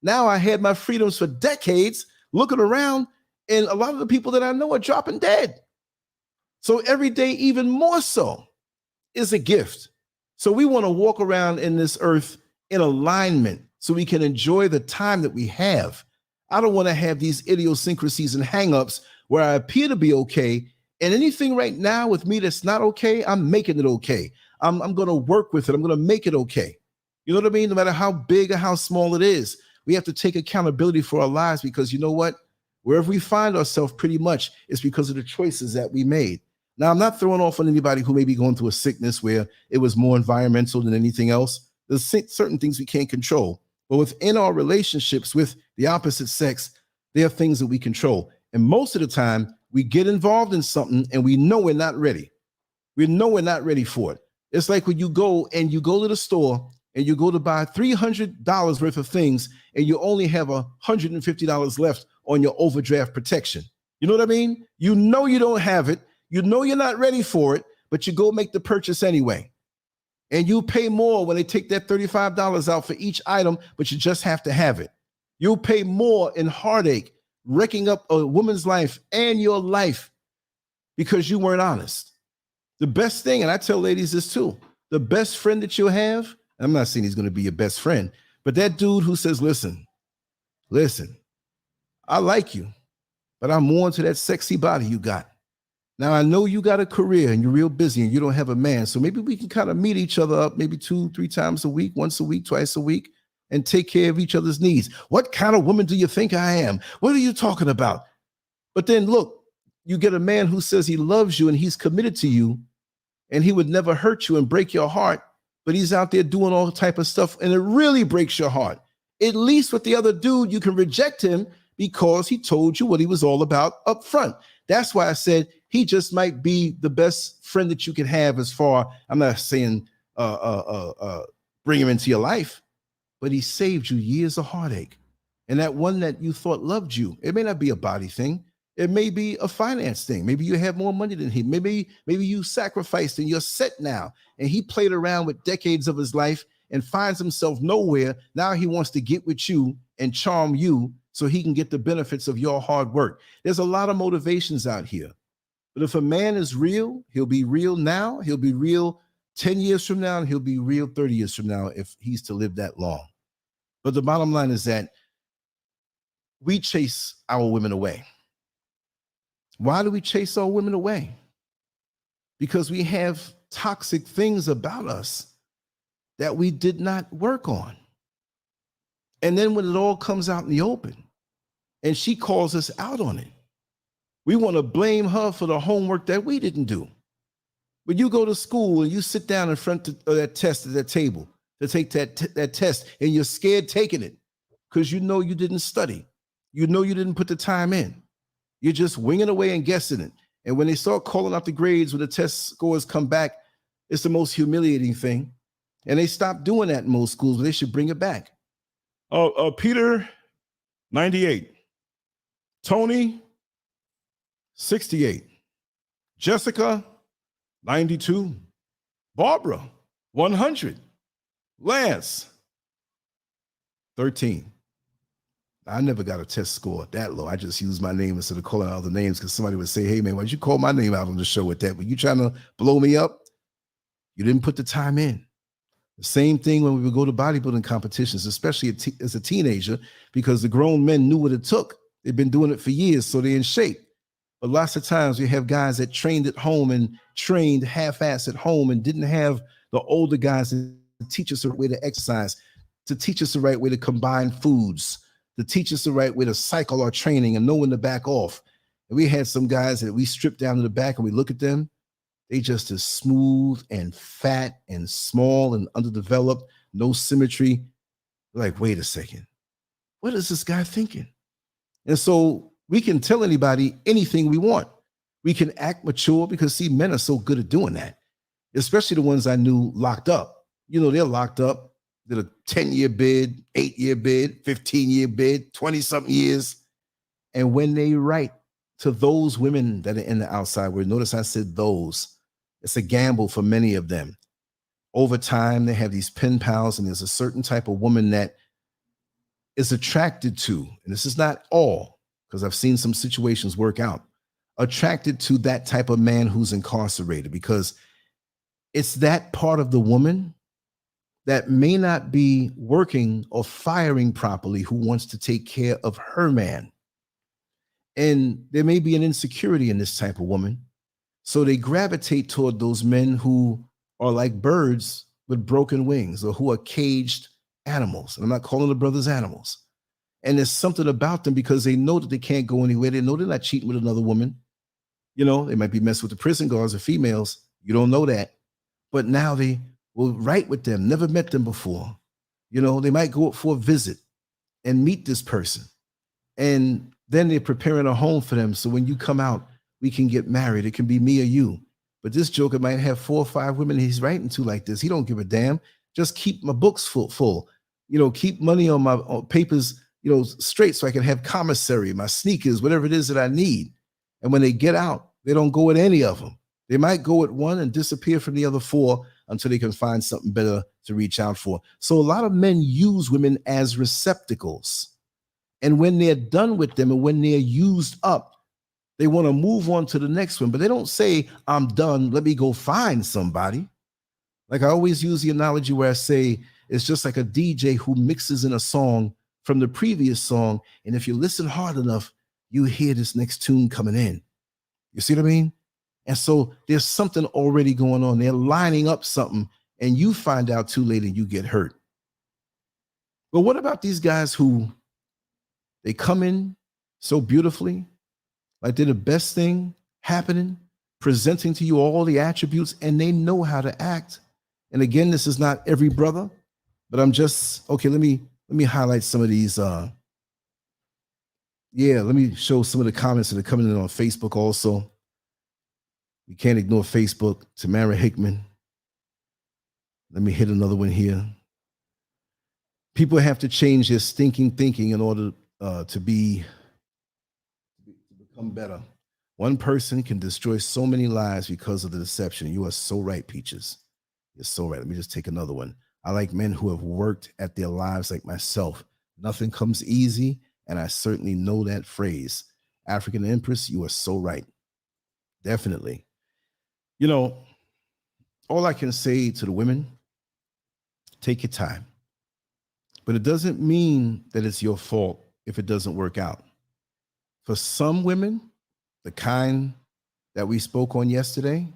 Now I had my freedoms for decades, looking around, and a lot of the people that I know are dropping dead. So every day, even more so, is a gift. So we want to walk around in this earth in alignment so we can enjoy the time that we have. I don't want to have these idiosyncrasies and hangups where I appear to be okay, and anything right now with me that's not okay, I'm making it okay. I'm going to work with it. I'm going to make it okay. You know what I mean? No matter how big or how small it is, we have to take accountability for our lives, because you know what? Wherever we find ourselves, pretty much, it's because of the choices that we made. Now, I'm not throwing off on anybody who may be going through a sickness where it was more environmental than anything else. There's certain things we can't control. But within our relationships with the opposite sex, there are things that we control. And most of the time, we get involved in something and we know we're not ready. We know we're not ready for it. It's like when you go to the store and you go to buy $300 worth of things and you only have $150 left on your overdraft protection. You know what I mean? You know you don't have it. You know you're not ready for it, but you go make the purchase anyway. And you pay more when they take that $35 out for each item, but you just have to have it. You'll pay more in heartache, wrecking up a woman's life and your life because you weren't honest. The best thing, and I tell ladies this too, the best friend that you'll have, I'm not saying he's going to be your best friend, but that dude who says, listen, I like you, but I'm more into that sexy body you got. Now, I know you got a career and you're real busy and you don't have a man. So maybe we can kind of meet each other up maybe 2-3 times a week, once a week, twice a week, and take care of each other's needs. What kind of woman do you think I am? What are you talking about? But then look, you get a man who says he loves you and he's committed to you and he would never hurt you and break your heart, but he's out there doing all type of stuff and it really breaks your heart. At least with the other dude, you can reject him because he told you what he was all about up front. That's why I said he just might be the best friend that you can have as far, I'm not saying bring him into your life, but he saved you years of heartache. And that one that you thought loved you, it may not be a body thing. It may be a finance thing. Maybe you have more money than he. Maybe you sacrificed and you're set now. And he played around with decades of his life and finds himself nowhere. Now he wants to get with you and charm you so he can get the benefits of your hard work. There's a lot of motivations out here. But if a man is real, he'll be real now. He'll be real 10 years from now, and he'll be real 30 years from now if he's to live that long. But the bottom line is that we chase our women away. Why do we chase our women away? Because we have toxic things about us that we did not work on. And then when it all comes out in the open and she calls us out on it, we want to blame her for the homework that we didn't do. When you go to school and you sit down in front of that test at that table to take that test and you're scared taking it because you know you didn't study. You know you didn't put the time in. You're just winging away and guessing it. And when they start calling out the grades when the test scores come back, it's the most humiliating thing. And they stopped doing that in most schools, but they should bring it back. Peter, 98. Tony, 68. Jessica, 92. Barbara, 100. Lance, 13. I never got a test score that low. I just used my name instead of calling out the names because somebody would say, hey, man, why'd you call my name out on the show with that? Were you trying to blow me up? You didn't put the time in. The same thing when we would go to bodybuilding competitions, especially as a teenager, because the grown men knew what it took. They've been doing it for years, so they're in shape. But lots of times we have guys that trained at home and trained half-ass at home and didn't have the older guys to teach us the right way to exercise, to teach us the right way to combine foods, to teach us the right way to cycle our training and know when to back off. And we had some guys that we stripped down to the back and we look at them, they just as smooth and fat and small and underdeveloped, no symmetry. We're like, wait a second, what is this guy thinking? And so we can tell anybody anything we want. We can act mature because, see, men are so good at doing that, especially the ones I knew locked up. You know, they're locked up, did a 10-year bid, 8-year bid, 15-year bid, 20-something years. And when they write to those women that are in the outside world, notice I said those. It's a gamble for many of them. Over time, they have these pen pals, and there's a certain type of woman that is attracted to, and this is not all, because I've seen some situations work out, attracted to that type of man who's incarcerated, because it's that part of the woman that may not be working or firing properly who wants to take care of her man. And there may be an insecurity in this type of woman. So they gravitate toward those men who are like birds with broken wings, or who are caged animals. And I'm not calling the brothers animals. And there's something about them because they know that they can't go anywhere. They know they're not cheating with another woman. You know, they might be messing with the prison guards or females. You don't know that. But now they will write with them, never met them before. You know, they might go up for a visit and meet this person. And then they're preparing a home for them. So when you come out, we can get married. It can be me or you. But this joker might have 4 or 5 women he's writing to like this. He don't give a damn. Just keep my books full. You know, keep money on my papers, you know, straight so I can have commissary, my sneakers, whatever it is that I need. And when they get out, they don't go with any of them. They might go with one and disappear from the other 4 until they can find something better to reach out for. So a lot of men use women as receptacles. And when they're done with them and when they're used up, they want to move on to the next one. But they don't say, I'm done, let me go find somebody. Like I always use the analogy where I say, it's just like a DJ who mixes in a song from the previous song. And if you listen hard enough, you hear this next tune coming in. You see what I mean? And so there's something already going on. They're lining up something and you find out too late and you get hurt. But what about these guys who they come in so beautifully, like they're the best thing happening, presenting to you all the attributes, and they know how to act. And again, this is not every brother, but I'm just, okay, let me highlight some of these. Let me show some of the comments that are coming in on Facebook also. We can't ignore Facebook. Tamara Hickman. Let me hit another one here. People have to change their stinking thinking in order to become better. One person can destroy so many lives because of the deception. You are so right, Peaches. You're so right. Let me just take another one. I like men who have worked at their lives like myself. Nothing comes easy, and I certainly know that phrase. African Empress, you are so right. Definitely. You know, all I can say to the women, take your time. But it doesn't mean that it's your fault if it doesn't work out. For some women, the kind that we spoke on yesterday,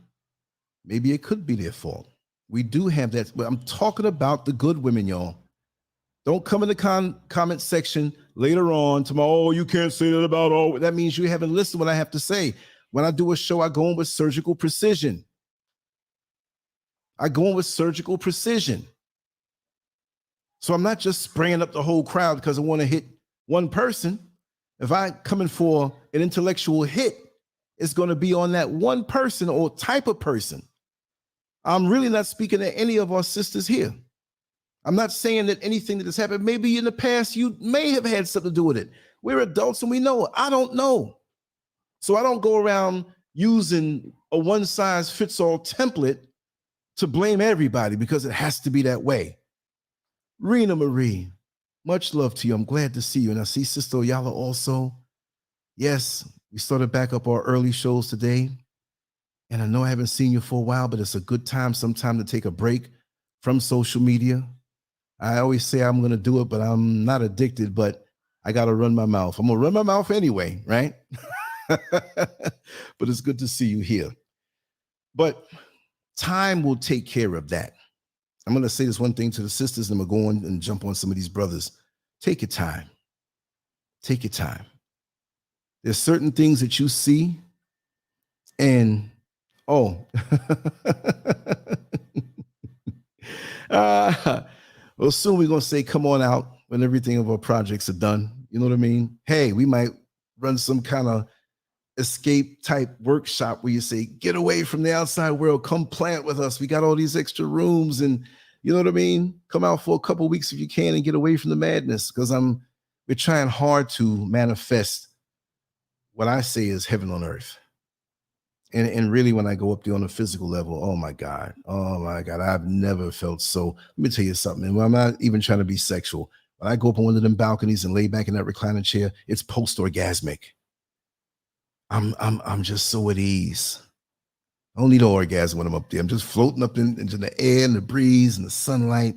maybe it could be their fault. We do have that, but I'm talking about the good women, y'all. Don't come in the comment section later on tomorrow, oh, you can't say that about all. That means you haven't listened to what I have to say. When I do a show, I go in with surgical precision. So I'm not just spraying up the whole crowd because I want to hit one person. If I come in for an intellectual hit, it's going to be on that one person or type of person. I'm really not speaking to any of our sisters here. I'm not saying that anything that has happened, maybe in the past, you may have had something to do with it. We're adults and we know it. I don't know. So I don't go around using a one-size-fits-all template to blame everybody because it has to be that way. Rena Marie, much love to you. I'm glad to see you. And I see Sister Oyala also. Yes, we started back up our early shows today. And I know I haven't seen you for a while, but it's a good time sometime to take a break from social media. I always say I'm going to do it, but I'm not addicted, but I got to run my mouth. I'm going to run my mouth anyway, right? But it's good to see you here. But time will take care of that. I'm going to say this one thing to the sisters, and I'm going to go on and jump on some of these brothers. Take your time. Take your time. There's certain things that you see, and well, soon we're going to say, come on out when everything of our projects are done. You know what I mean? Hey, we might run some kind of escape type workshop where you say, get away from the outside world, come plant with us. We got all these extra rooms and you know what I mean? Come out for a couple of weeks if you can and get away from the madness, because we're trying hard to manifest what I say is heaven on earth. And really, when I go up there on a physical level, oh my God, I've never felt so. Let me tell you something. And I'm not even trying to be sexual. When I go up on one of them balconies and lay back in that recliner chair, it's post-orgasmic. I'm just so at ease. I don't need an orgasm when I'm up there. I'm just floating up into the air and the breeze and the sunlight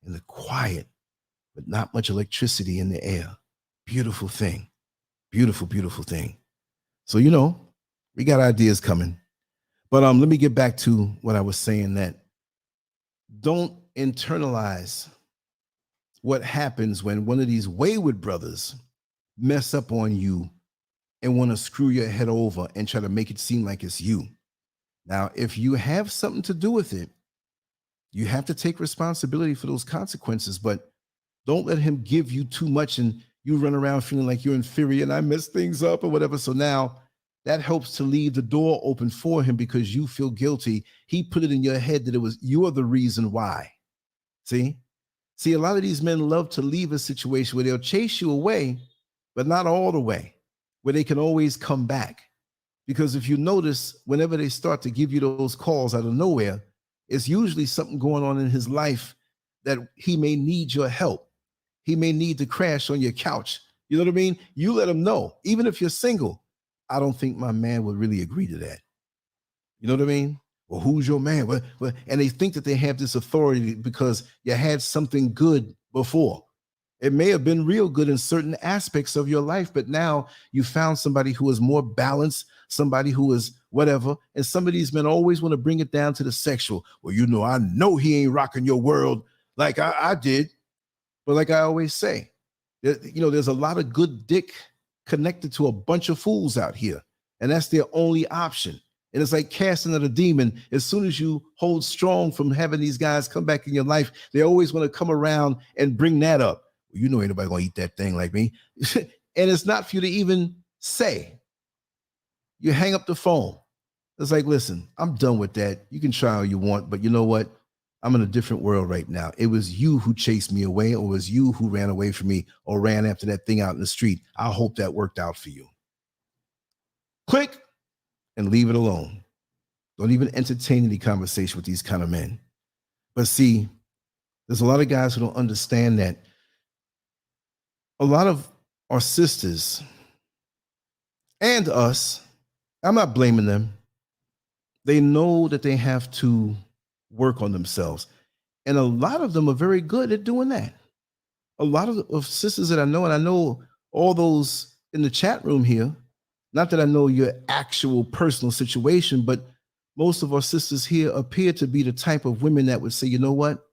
and the quiet, but not much electricity in the air. Beautiful thing. Beautiful, beautiful thing. So, we got ideas coming. But let me get back to what I was saying, that don't internalize what happens when one of these wayward brothers mess up on you and want to screw your head over and try to make it seem like it's you. Now, if you have something to do with it, you have to take responsibility for those consequences, but don't let him give you too much and you run around feeling like you're inferior and I messed things up or whatever. So now that helps to leave the door open for him because you feel guilty. He put it in your head that you are the reason why. See, a lot of these men love to leave a situation where they'll chase you away, but not all the way, where they can always come back. Because if you notice, whenever they start to give you those calls out of nowhere, it's usually something going on in his life that he may need your help. He may need to crash on your couch. You know what I mean? You let him know. Even if you're single, I don't think my man would really agree to that. You know what I mean? Well, who's your man? Well, and they think that they have this authority because you had something good before. It may have been real good in certain aspects of your life, but now you found somebody who is more balanced, somebody who is whatever. And some of these men always want to bring it down to the sexual. Well, I know he ain't rocking your world like I did. But like I always say, there's a lot of good dick connected to a bunch of fools out here. And that's their only option. And it's like casting out a demon. As soon as you hold strong from having these guys come back in your life, they always want to come around and bring that up. Well, ain't nobody going to eat that thing like me. And it's not for you to even say. You hang up the phone. It's like, listen, I'm done with that. You can try all you want, but you know what? I'm in a different world right now. It was you who chased me away, or it was you who ran away from me or ran after that thing out in the street. I hope that worked out for you. Click and leave it alone. Don't even entertain any conversation with these kind of men. But see, there's a lot of guys who don't understand that a lot of our sisters and us, I'm not blaming them. They know that they have to work on themselves. And a lot of them are very good at doing that. A lot of sisters that I know, and I know all those in the chat room here, not that I know your actual personal situation, but most of our sisters here appear to be the type of women that would say, you know what?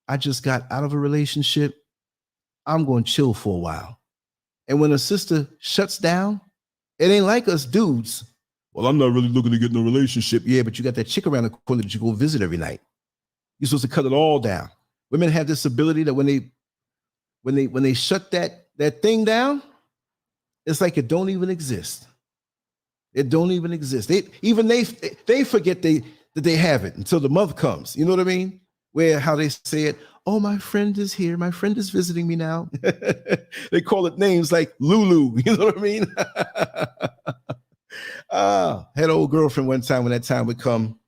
I just got out of a relationship. I'm going to chill for a while. And when a sister shuts down, it ain't like us dudes. Well, I'm not really looking to get in a relationship. Yeah, but you got that chick around the corner that you go visit every night. You're supposed to cut it all down. Women have this ability that when they shut that thing down, it's like it don't even exist. It don't even exist. They forget that they have it until the month comes. You know what I mean? Where how they say it, oh, my friend is here. My friend is visiting me now. They call it names like Lulu. You know what I mean? Had an old girlfriend one time. When that time would come,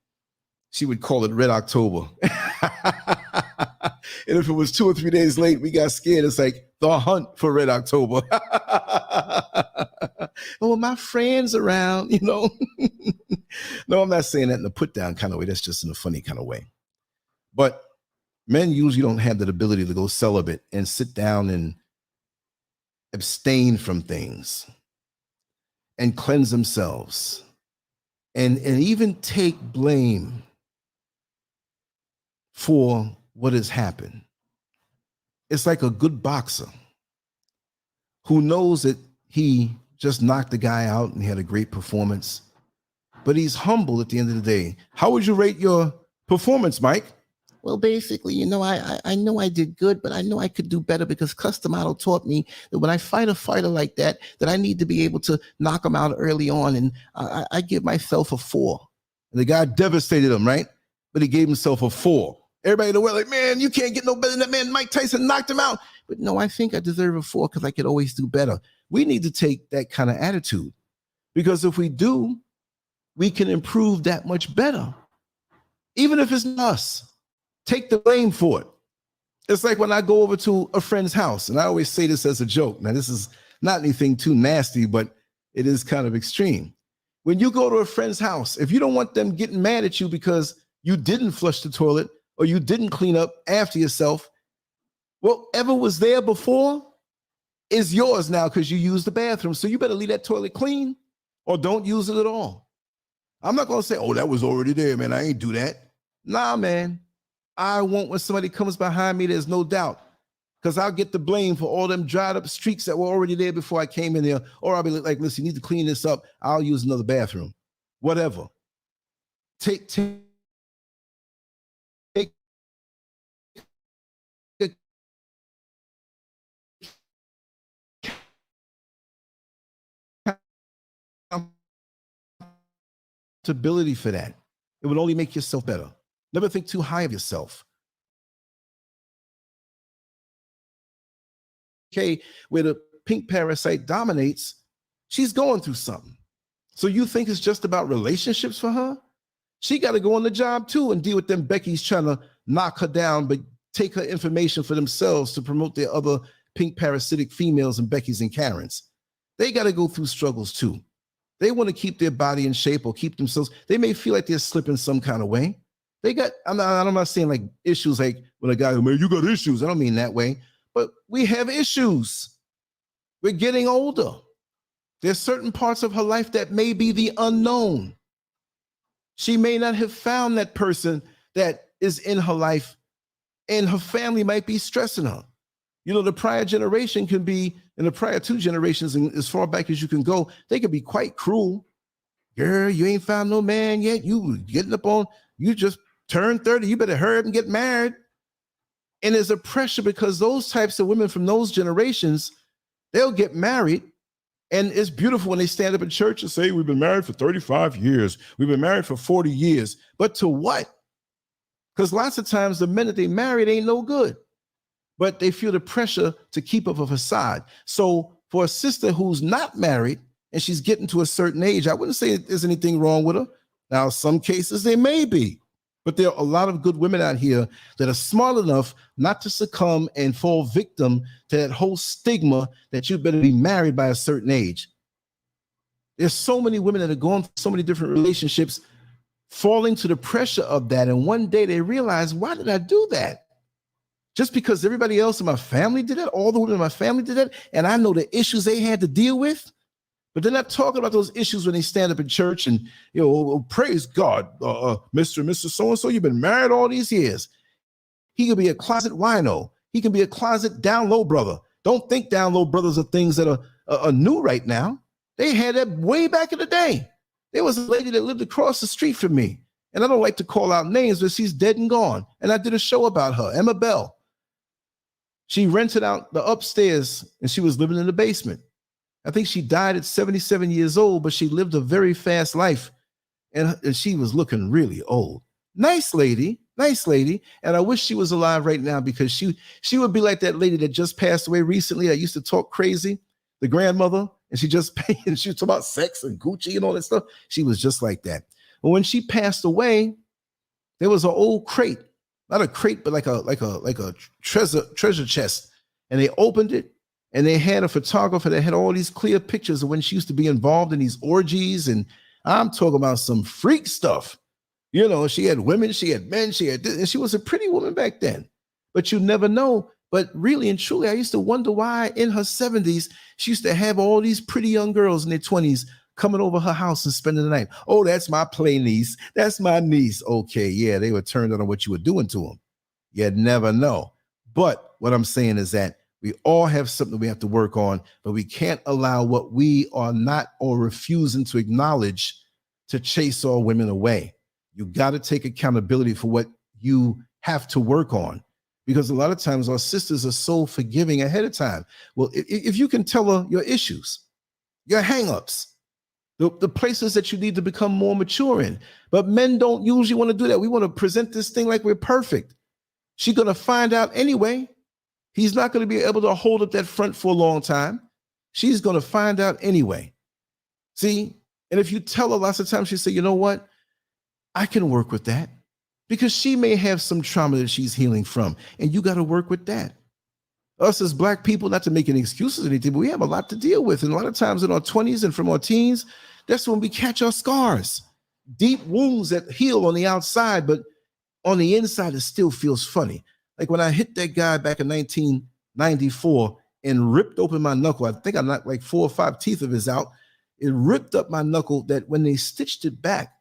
she would call it Red October. And if it was 2 or 3 days late, we got scared. It's like the hunt for Red October. Oh, my friend's around, No, I'm not saying that in a put down kind of way. That's just in a funny kind of way. But men usually don't have that ability to go celibate and sit down and abstain from things and cleanse themselves and even take blame for what has happened. It's like a good boxer who knows that he just knocked the guy out and he had a great performance, but he's humble at the end of the day. How would you rate your performance, Mike? Well, basically, I know I did good, but I know I could do better because Custom Model taught me that when I fight a fighter like that I need to be able to knock him out early on, and I give myself a 4. And the guy devastated him, right? But he gave himself a 4. Everybody in the world like, man, you can't get no better than that man. Mike Tyson knocked him out. But no, I think I deserve a 4 because I could always do better. We need to take that kind of attitude, because if we do, we can improve that much better. Even if it's not us, take the blame for it. It's like when I go over to a friend's house, and I always say this as a joke. Now, this is not anything too nasty, but it is kind of extreme. When you go to a friend's house, if you don't want them getting mad at you because you didn't flush the toilet or you didn't clean up after yourself, whatever was there before is yours now because you used the bathroom. So you better leave that toilet clean or don't use it at all. I'm not going to say, oh, that was already there, man. I ain't do that. Nah, man. I want when somebody comes behind me, there's no doubt, because I'll get the blame for all them dried up streaks that were already there before I came in there. Or I'll be like, listen, you need to clean this up. I'll use another bathroom. Whatever. Take accountability for that. It would only make yourself better. Never think too high of yourself. Okay, where the pink parasite dominates, she's going through something. So you think it's just about relationships for her? She got to go on the job too and deal with them Becky's trying to knock her down, but take her information for themselves to promote their other pink parasitic females and Becky's and Karens. They got to go through struggles too. They want to keep their body in shape or keep themselves. They may feel like they're slipping some kind of way. They got, I'm not saying like issues like when a guy, man, you got issues. I don't mean that way, but we have issues. We're getting older. There's certain parts of her life that may be the unknown. She may not have found that person that is in her life, and her family might be stressing her. You know, the prior generation can be, and the prior two generations, and as far back as you can go, they can be quite cruel. Girl, you ain't found no man yet. You getting up on, you just turned 30. You better hurry up and get married. And there's a pressure because those types of women from those generations, they'll get married. And it's beautiful when they stand up in church and say, we've been married for 35 years. We've been married for 40 years. But to what? Because lots of times the men that they married ain't no good. But they feel the pressure to keep up a facade. So for a sister who's not married and she's getting to a certain age, I wouldn't say there's anything wrong with her. Now, some cases there may be, but there are a lot of good women out here that are smart enough not to succumb and fall victim to that whole stigma that you better be married by a certain age. There's so many women that are going through so many different relationships, falling to the pressure of that. And one day they realize, why did I do that? Just because everybody else in my family did that, all the women in my family did that, and I know the issues they had to deal with, but they're not talking about those issues when they stand up in church and, you know, praise God, Mr. and Mrs. So-and-so, you've been married all these years. He could be a closet wino. He can be a closet down low brother. Don't think down low brothers are things that are new right now. They had that way back in the day. There was a lady that lived across the street from me, and I don't like to call out names, but she's dead and gone. And I did a show about her, Emma Bell. She rented out the upstairs and she was living in the basement. I think she died at 77 years old, but she lived a very fast life. And she was looking really old. Nice lady. And I wish she was alive right now because she would be like that lady that just passed away recently that used to talk crazy, the grandmother, and she was talking about sex and Gucci and all that stuff. She was just like that. But when she passed away, there was an old crate. Not a crate, but like a treasure chest. And they opened it and they had a photographer that had all these clear pictures of when she used to be involved in these orgies. And I'm talking about some freak stuff. You know, she had women, she had men, she had this, and she was a pretty woman back then. But you never know. But really and truly, I used to wonder why in her 70s, she used to have all these pretty young girls in their 20s coming over her house and spending the night. Oh, that's my play niece. That's my niece. Okay, yeah, they were turned on what you were doing to them. You never know. But what I'm saying is that we all have something we have to work on, but we can't allow what we are not or refusing to acknowledge to chase all women away. You got to take accountability for what you have to work on, because a lot of times our sisters are so forgiving ahead of time. Well, if you can tell her your issues, your hangups, the places that you need to become more mature in. But men don't usually want to do that. We want to present this thing like we're perfect. She's going to find out anyway. He's not going to be able to hold up that front for a long time. She's going to find out anyway. See, And if you tell her lots of times, she say, you know what? I can work with that, because she may have some trauma that she's healing from, and you got to work with that. Us as Black people, not to make any excuses or anything, but we have a lot to deal with. And a lot of times in our 20s and from our teens, that's when we catch our scars. Deep wounds that heal on the outside, but on the inside, it still feels funny. Like when I hit that guy back in 1994 and ripped open my knuckle, I think I knocked like 4 or 5 teeth of his out. It ripped up my knuckle that when they stitched it back,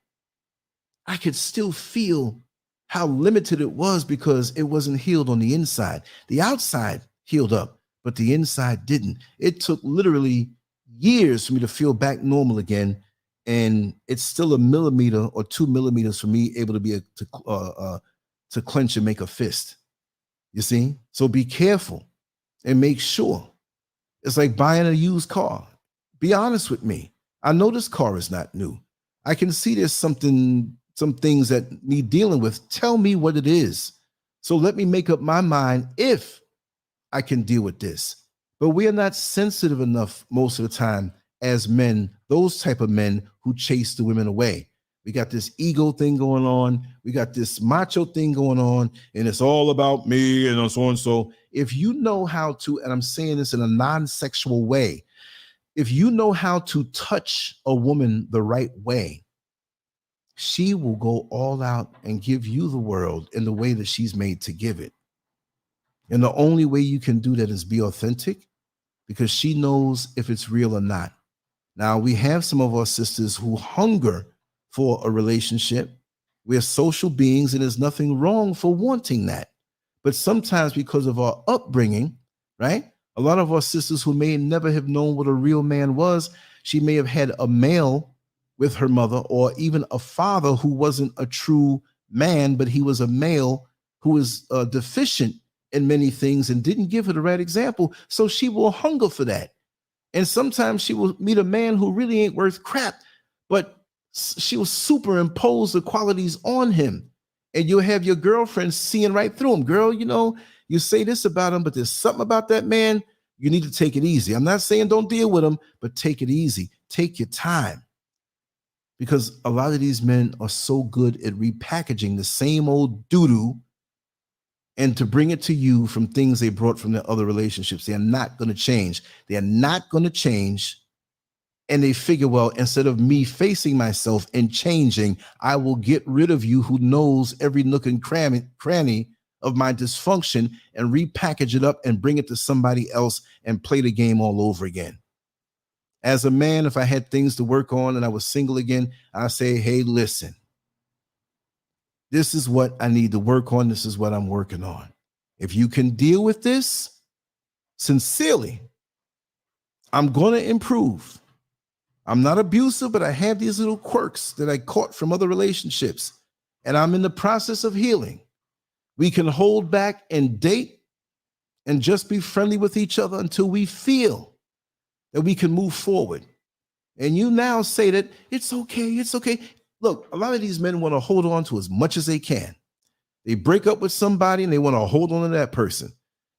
I could still feel how limited it was because it wasn't healed on the inside. The outside healed up, but the inside didn't. It took literally years for me to feel back normal again. And it's still 1 millimeter or 2 millimeters for me able to be to clench and make a fist. You see? So be careful and make sure. It's like buying a used car. Be honest with me. I know this car is not new. I can see there's some things that need dealing with. Tell me what it is. So let me make up my mind if I can deal with this. But we are not sensitive enough most of the time as men, those type of men who chase the women away. We got this ego thing going on. We got this macho thing going on, and it's all about me and so on. So if you know how to, and I'm saying this in a non-sexual way, if you know how to touch a woman the right way, she will go all out and give you the world in the way that she's made to give it. And the only way you can do that is be authentic, because she knows if it's real or not. Now, we have some of our sisters who hunger for a relationship. We're social beings, and there's nothing wrong for wanting that. But sometimes because of our upbringing, right? A lot of our sisters who may never have known what a real man was, she may have had a male with her mother, or even a father who wasn't a true man, but he was a male who was deficient in many things and didn't give her the right example. So she will hunger for that. And sometimes she will meet a man who really ain't worth crap, but she will superimpose the qualities on him. And you'll have your girlfriend seeing right through him. Girl, you know, you say this about him, but there's something about that man. You need to take it easy. I'm not saying don't deal with him, but take it easy. Take your time. Because a lot of these men are so good at repackaging the same old doo-doo and to bring it to you from things they brought from their other relationships. They are not going to change. They are not going to change. And they figure, well, instead of me facing myself and changing, I will get rid of you who knows every nook and cranny of my dysfunction and repackage it up and bring it to somebody else and play the game all over again. As a man, if I had things to work on and I was single again, I say, hey, listen, this is what I need to work on. This is what I'm working on. If you can deal with this sincerely, I'm going to improve. I'm not abusive, but I have these little quirks that I caught from other relationships, and I'm in the process of healing. We can hold back and date and just be friendly with each other until we feel that we can move forward. And you now say that it's okay, it's okay. Look, a lot of these men want to hold on to as much as they can. They break up with somebody and they want to hold on to that person.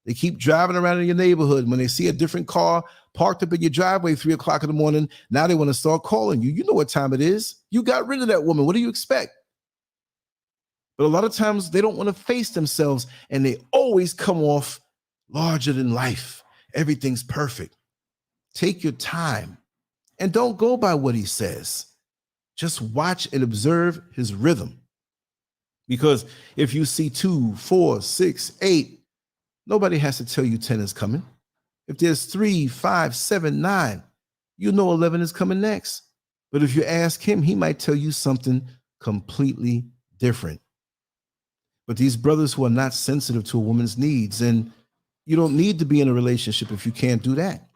They keep driving around in your neighborhood. When they see a different car parked up in your driveway 3 o'clock in the morning, now they want to start calling you. You know what time it is. You got rid of that woman. What do you expect? But a lot of times they don't want to face themselves, and they always come off larger than life. Everything's perfect. Take your time and don't go by what he says. Just watch and observe his rhythm. Because if you see 2, 4, 6, 8, nobody has to tell you 10 is coming. If there's 3, 5, 7, 9, you know 11 is coming next. But if you ask him, he might tell you something completely different. But these brothers who are not sensitive to a woman's needs, and you don't need to be in a relationship if you can't do that.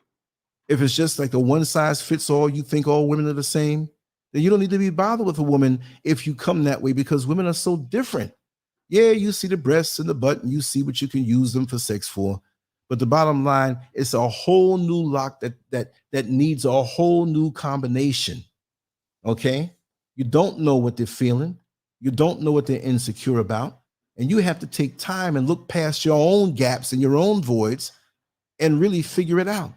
If it's just like the one size fits all, you think all women are the same, then you don't need to be bothered with a woman if you come that way, because women are so different. Yeah, you see the breasts and the butt, and you see what you can use them for sex for. But the bottom line, it's a whole new lock that needs a whole new combination. Okay? You don't know what they're feeling. You don't know what they're insecure about. And you have to take time and look past your own gaps and your own voids and really figure it out.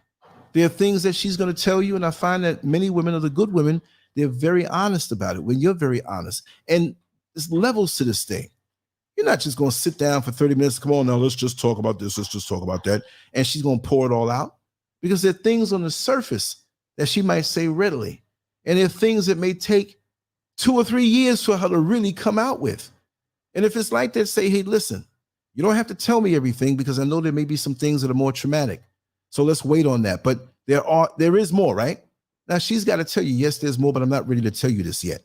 There are things that she's going to tell you, and I find that many women are the good women. They're very honest about it when you're very honest. And there's levels to this thing. You're not just going to sit down for 30 minutes. Come on now, let's just talk about this. Let's just talk about that. And she's going to pour it all out, because there are things on the surface that she might say readily. And there are things that may take 2 or 3 years for her to really come out with. And if it's like that, say, hey, listen, you don't have to tell me everything, because I know there may be some things that are more traumatic. So let's wait on that. But there is more, right? Now she's got to tell you, yes, there's more, but I'm not ready to tell you this yet.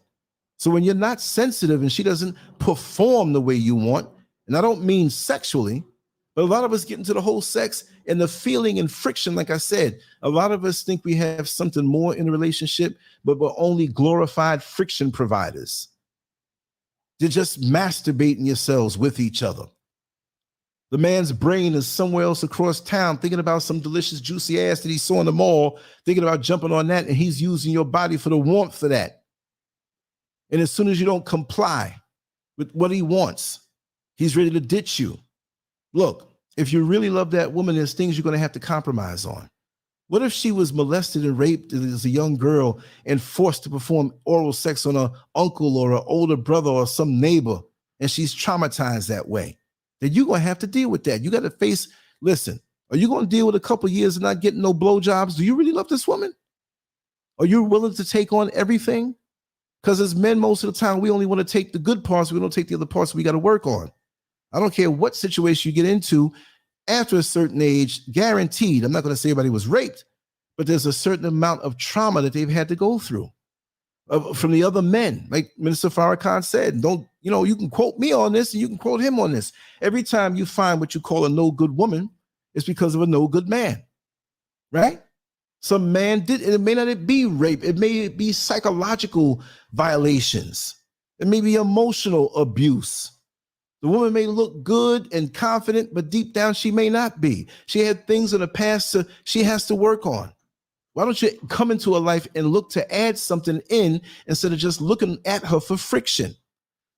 So when you're not sensitive and she doesn't perform the way you want, and I don't mean sexually, but a lot of us get into the whole sex and the feeling and friction. Like I said, a lot of us think we have something more in a relationship, but we're only glorified friction providers. You're just masturbating yourselves with each other. The man's brain is somewhere else across town thinking about some delicious, juicy ass that he saw in the mall, thinking about jumping on that, and he's using your body for the warmth of that. And as soon as you don't comply with what he wants, he's ready to ditch you. Look, if you really love that woman, there's things you're going to have to compromise on. What if she was molested and raped as a young girl and forced to perform oral sex on an uncle or an older brother or some neighbor, and she's traumatized that way? Then you're going to have to deal with that. You got to face, listen, are you going to deal with a couple years of not getting no blowjobs? Do you really love this woman? Are you willing to take on everything? Because as men, most of the time, we only want to take the good parts. We don't take the other parts we got to work on. I don't care what situation you get into. After a certain age, guaranteed, I'm not going to say everybody was raped, but there's a certain amount of trauma that they've had to go through from the other men. Like Minister Farrakhan said, you can quote me on this and you can quote him on this. Every time you find what you call a no good woman, it's because of a no good man, right? Some man did, and it may not be rape. It may be psychological violations. It may be emotional abuse. The woman may look good and confident, but deep down she may not be. She had things in the past she has to work on. Why don't you come into a life and look to add something in instead of just looking at her for friction?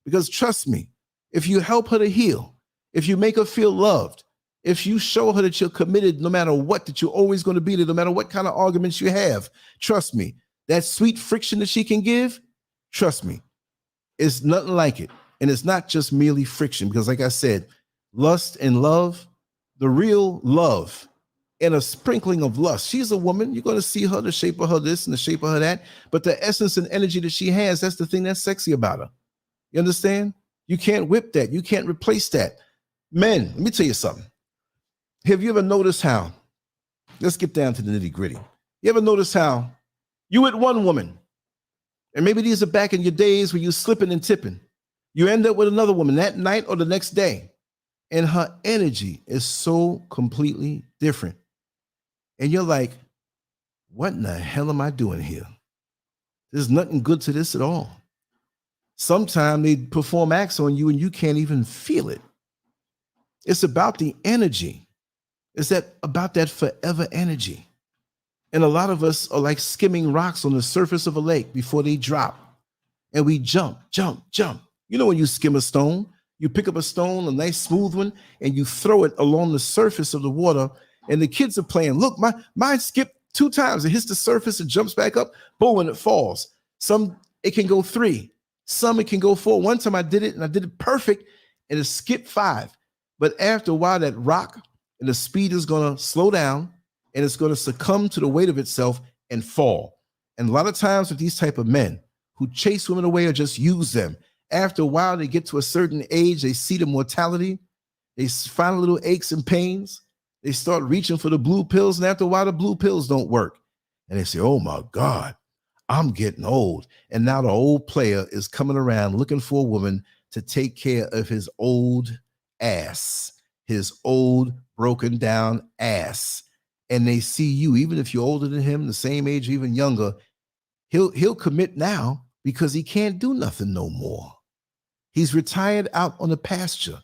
Because trust me, if you help her to heal, if you make her feel loved, if you show her that you're committed no matter what, that you're always going to be there no matter what kind of arguments you have, trust me, that sweet friction that she can give, trust me, it's nothing like it. And it's not just merely friction, because like I said, lust and love, the real love and a sprinkling of lust. She's a woman. You're going to see her, the shape of her this and the shape of her that. But the essence and energy that she has, that's the thing that's sexy about her. You understand? You can't whip that. You can't replace that. Men, let me tell you something. Have you ever noticed how, let's get down to the nitty gritty. You ever notice how you with one woman, and maybe these are back in your days where you're slipping and tipping, you end up with another woman that night or the next day, and her energy is so completely different. And you're like, what in the hell am I doing here? There's nothing good to this at all. Sometimes they perform acts on you and you can't even feel it. It's about the energy. It's about that forever energy. And a lot of us are like skimming rocks on the surface of a lake before they drop. And we jump, jump, jump. You know when you skim a stone, you pick up a stone, a nice smooth one, and you throw it along the surface of the water, and the kids are playing. Look, mine skipped 2 times. It hits the surface, it jumps back up, boom, and it falls. Some, it can go 3. Some, it can go 4. One time I did it, and I did it perfect, and it skipped 5. But after a while, that rock and the speed is going to slow down, and it's going to succumb to the weight of itself and fall. And a lot of times with these type of men who chase women away or just use them, after a while, they get to a certain age, they see the mortality, they find a little aches and pains, they start reaching for the blue pills, and after a while, the blue pills don't work. And they say, oh my God, I'm getting old. And now the old player is coming around looking for a woman to take care of his old ass, his old broken down ass. And they see you, even if you're older than him, the same age, or even younger, he'll commit now because he can't do nothing no more. He's retired out on the pasture.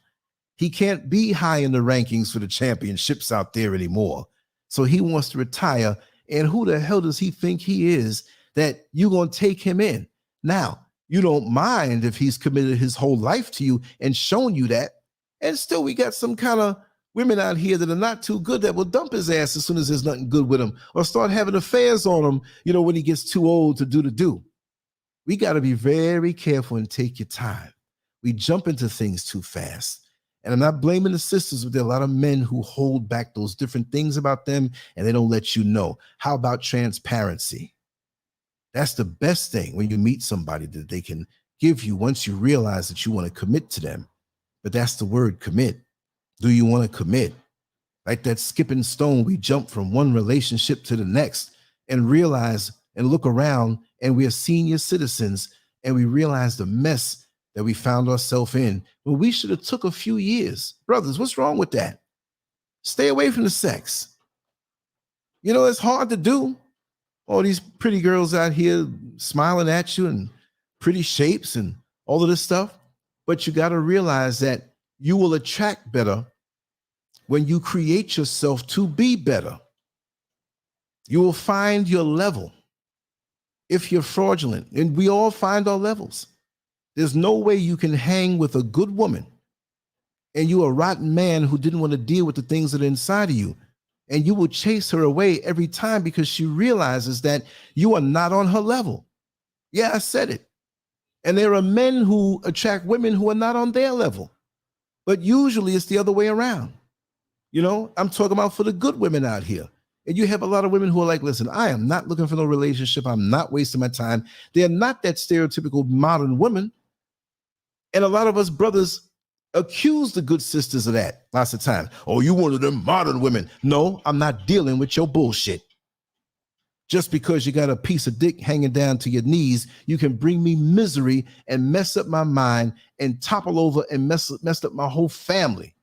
He can't be high in the rankings for the championships out there anymore. So he wants to retire. And who the hell does he think he is that you're going to take him in? Now, you don't mind if he's committed his whole life to you and shown you that. And still, we got some kind of women out here that are not too good that will dump his ass as soon as there's nothing good with him, or start having affairs on him, when he gets too old to do the do. We got to be very careful and take your time. We jump into things too fast. And I'm not blaming the sisters, but there are a lot of men who hold back those different things about them and they don't let you know. How about transparency? That's the best thing when you meet somebody that they can give you once you realize that you want to commit to them. But that's the word, commit. Do you want to commit? Like that skipping stone, we jump from one relationship to the next and realize and look around, and we are senior citizens, and we realize the mess that we found ourselves in. Well, we should have took a few years. Brothers, what's wrong with that? Stay away from the sex. You know, it's hard to do. All these pretty girls out here smiling at you and pretty shapes and all of this stuff. But you got to realize that you will attract better when you create yourself to be better. You will find your level. If you're fraudulent, and we all find our levels, there's no way you can hang with a good woman and you're a rotten man who didn't want to deal with the things that are inside of you. And you will chase her away every time because she realizes that you are not on her level. Yeah, I said it. And there are men who attract women who are not on their level. But usually it's the other way around. You know, I'm talking about for the good women out here. And you have a lot of women who are like, listen, I am not looking for no relationship. I'm not wasting my time. They're not that stereotypical modern woman. And a lot of us brothers accuse the good sisters of that lots of times. Oh, you one of them modern women. No, I'm not dealing with your bullshit. Just because you got a piece of dick hanging down to your knees, you can bring me misery and mess up my mind and topple over and mess up my whole family.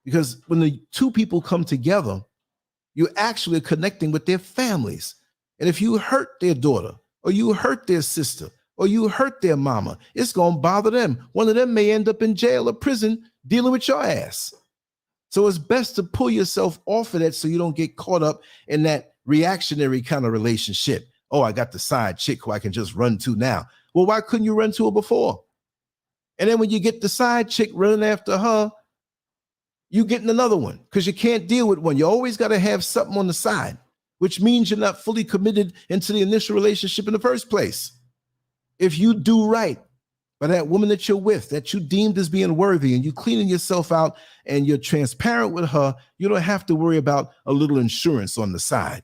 Because when the two people come together, you're actually connecting with their families. And if you hurt their daughter or you hurt their sister or you hurt their mama, it's going to bother them. One of them may end up in jail or prison dealing with your ass. So it's best to pull yourself off of that so you don't get caught up in that reactionary kind of relationship. Oh, I got the side chick who I can just run to now. Well, why couldn't you run to her before? And then when you get the side chick running after her, you getting another one because you can't deal with one. You always got to have something on the side, which means you're not fully committed into the initial relationship in the first place. If you do right by that woman that you're with, that you deemed as being worthy, and you cleaning yourself out and you're transparent with her, you don't have to worry about a little insurance on the side.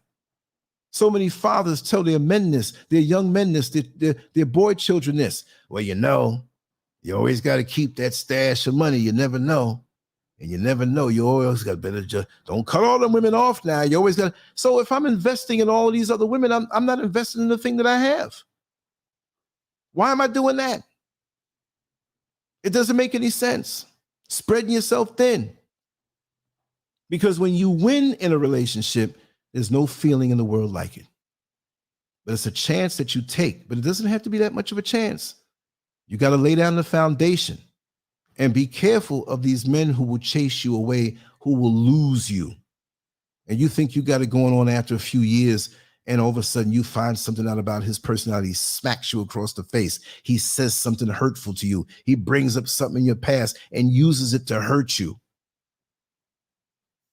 So many fathers tell their men this, their young men this, their boy children this. Well, you know, you always got to keep that stash of money. You never know. And you never know. You always got better just don't cut all them women off now. You always got. So if I'm investing in all of these other women, I'm not investing in the thing that I have. Why am I doing that? It doesn't make any sense. Spreading yourself thin. Because when you win in a relationship, there's no feeling in the world like it. But it's a chance that you take. But it doesn't have to be that much of a chance. You got to lay down the foundation. And be careful of these men who will chase you away, who will lose you. And you think you got it going on after a few years, and all of a sudden you find something out about his personality, he smacks you across the face. He says something hurtful to you. He brings up something in your past and uses it to hurt you.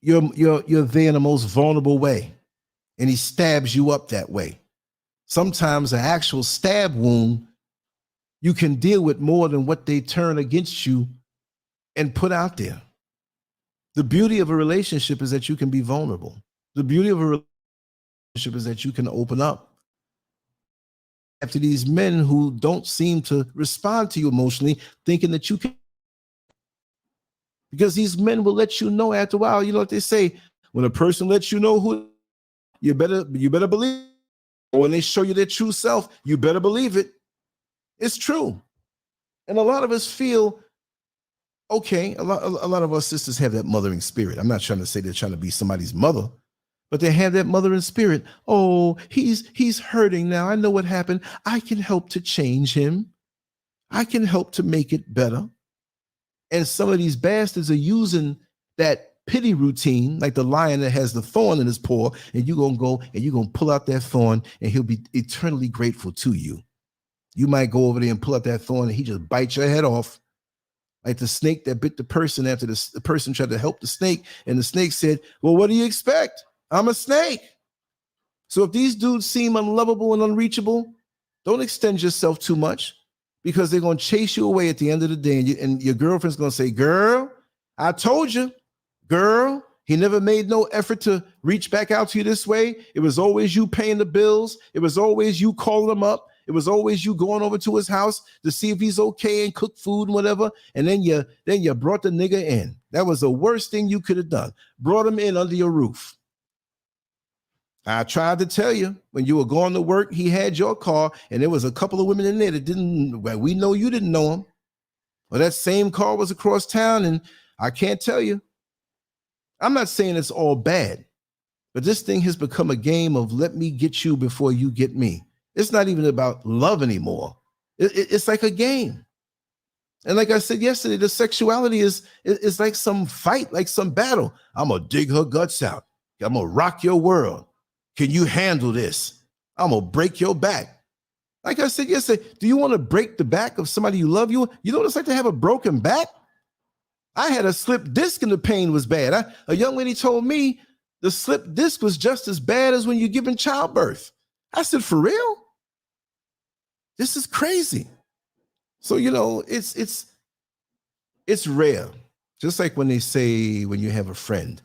You're there in the most vulnerable way, and he stabs you up that way. Sometimes an actual stab wound you can deal with more than what they turn against you and put out there. The beauty of a relationship is that you can be vulnerable. The beauty of a relationship is that you can open up. After these men who don't seem to respond to you emotionally, thinking that you can. Because these men will let you know after a while. You know what they say? When a person lets you know who, you better believe it. Or when they show you their true self, you better believe it. It's true. And a lot of us feel, okay, a lot of our sisters have that mothering spirit. I'm not trying to say they're trying to be somebody's mother, but they have that mothering spirit. Oh, he's hurting now. I know what happened. I can help to change him. I can help to make it better. And some of these bastards are using that pity routine, like the lion that has the thorn in his paw, and you're going to go and you're going to pull out that thorn, and he'll be eternally grateful to you. You might go over there and pull out that thorn and he just bites your head off. Like the snake that bit the person after the person tried to help the snake. And the snake said, well, what do you expect? I'm a snake. So if these dudes seem unlovable and unreachable, Don't extend yourself too much because they're going to chase you away at the end of the day. And your girlfriend's going to say, girl, I told you, girl, he never made no effort to reach back out to you this way. It was always you paying the bills. It was always you calling him up. It was always you going over to his house to see if he's okay and cook food and whatever. And then you brought the nigga in. That was the worst thing you could have done. Brought him in under your roof. I tried to tell you when you were going to work, he had your car, and there was a couple of women in there that didn't. Well, we know you didn't know him. Well, that same car was across town, and I can't tell you. I'm not saying it's all bad, but this thing has become a game of let me get you before you get me. It's not even about love anymore. It's like a game. And like I said yesterday, the sexuality is like some fight, like some battle. I'm going to dig her guts out. I'm going to rock your world. Can you handle this? I'm going to break your back. Like I said yesterday, do you want to break the back of somebody you love? You know what it's like to have a broken back? I had a slip disc and the pain was bad. A young lady told me the slip disc was just as bad as when you're giving childbirth. I said, for real? This is crazy. So, it's rare. Just like when they say when you have a friend,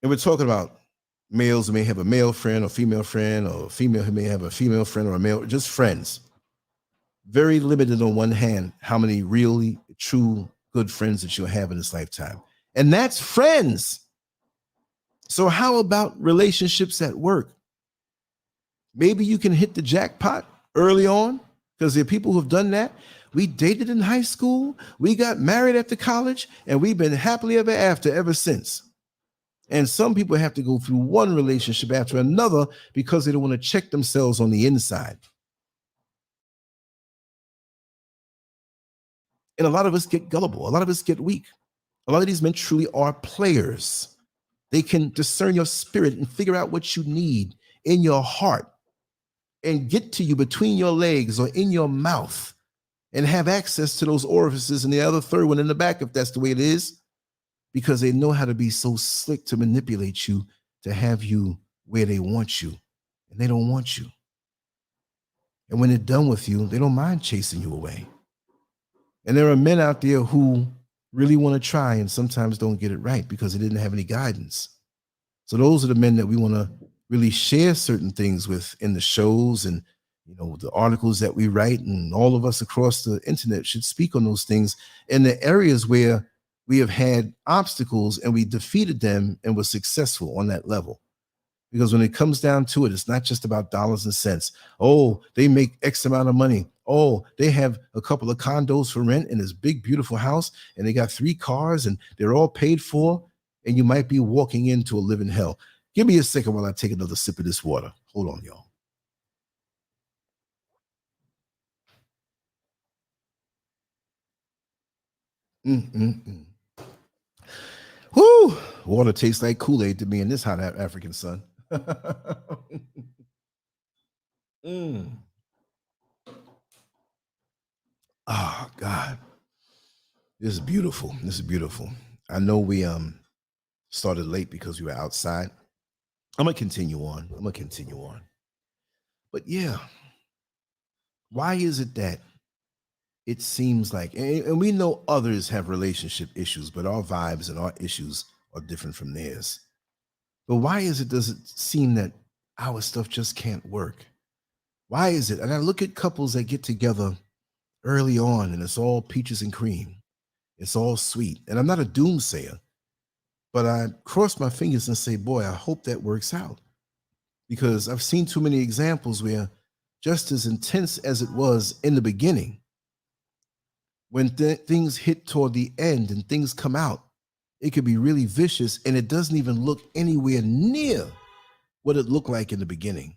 and we're talking about males who may have a male friend or female friend, or female who may have a female friend or a male, just friends. Very limited on one hand, how many really true good friends that you'll have in this lifetime. And that's friends. So how about relationships at work? Maybe you can hit the jackpot early on, because there are people who've done that. We dated in high school, we got married after college, and we've been happily ever after ever since. And some people have to go through one relationship after another because they don't want to check themselves on the inside. And a lot of us get gullible. A lot of us get weak. A lot of these men truly are players. They can discern your spirit and figure out what you need in your heart and get to you between your legs or in your mouth and have access to those orifices and the other third one in the back, if that's the way it is, because they know how to be so slick to manipulate you to have you where they want you, and they don't want you. And when they're done with you, they don't mind chasing you away. And there are men out there who really want to try and sometimes don't get it right because they didn't have any guidance. So those are the men that we want to really share certain things with in the shows and the articles that we write, and all of us across the internet should speak on those things in the areas where we have had obstacles and we defeated them and were successful on that level. Because when it comes down to it, it's not just about dollars and cents. Oh, they make X amount of money. Oh, they have a couple of condos for rent in this big, beautiful house, and they got 3 cars and they're all paid for, and you might be walking into a living hell. Give me a second while I take another sip of this water. Hold on, y'all. Whoo! Water tastes like Kool-Aid to me in this hot African sun. Oh, God. This is beautiful. This is beautiful. I know we started late because we were outside. I'm going to continue on. But yeah, why is it that it seems like, and we know others have relationship issues, but our vibes and our issues are different from theirs. But why does it seem that our stuff just can't work? Why is it? And I look at couples that get together early on and it's all peaches and cream. It's all sweet. And I'm not a doomsayer, but I cross my fingers and say, boy, I hope that works out. Because I've seen too many examples where just as intense as it was in the beginning, when things hit toward the end and things come out, it could be really vicious and it doesn't even look anywhere near what it looked like in the beginning.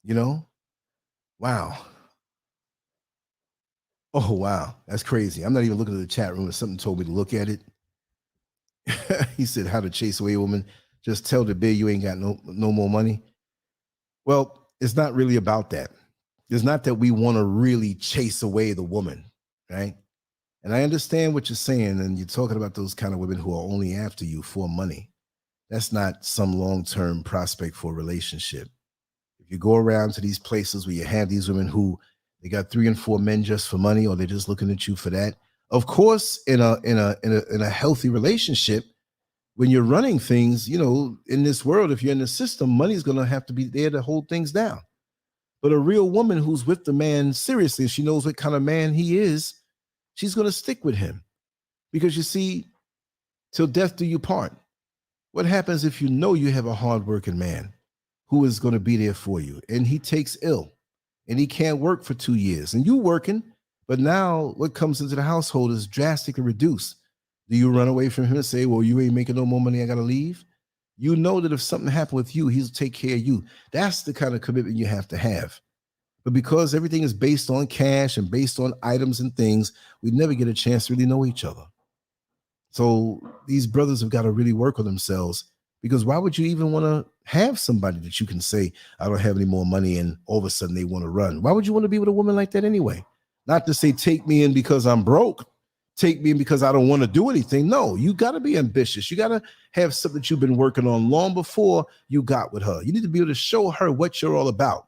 Wow. Oh, wow. That's crazy. I'm not even looking at the chat room. If something told me to look at it. He said, how to chase away a woman. Just tell the bill you ain't got no more money. Well, it's not really about that. It's not that we want to really chase away the woman, right? And I understand what you're saying, and you're talking about those kind of women who are only after you for money. That's not some long-term prospect for a relationship. if you go around to these places where you have these women who they got 3 and 4 men just for money, or they're just looking at you for that. Of course, in a healthy relationship, when you're running things, you know, in this world, if you're in the system, money's going to have to be there to hold things down. But a real woman who's with the man seriously, she knows what kind of man he is, she's going to stick with him. Because you see, till death do you part. What happens if you know you have a hardworking man who is going to be there for you, and he takes ill and he can't work for 2 years, and you working, but now what comes into the household is drastically reduced. Do you run away from him and say, well, you ain't making no more money, I got to leave? You know that if something happened with you, he'll take care of you. That's the kind of commitment you have to have. But because everything is based on cash and based on items and things, we never get a chance to really know each other. So these brothers have got to really work on themselves, because why would you even want to have somebody that you can say, I don't have any more money, and all of a sudden they want to run? Why would you want to be with a woman like that anyway? Not to say take me in because I'm broke, take me in because I don't want to do anything. No, you got to be ambitious. You got to have something that you've been working on long before you got with her. You need to be able to show her what you're all about.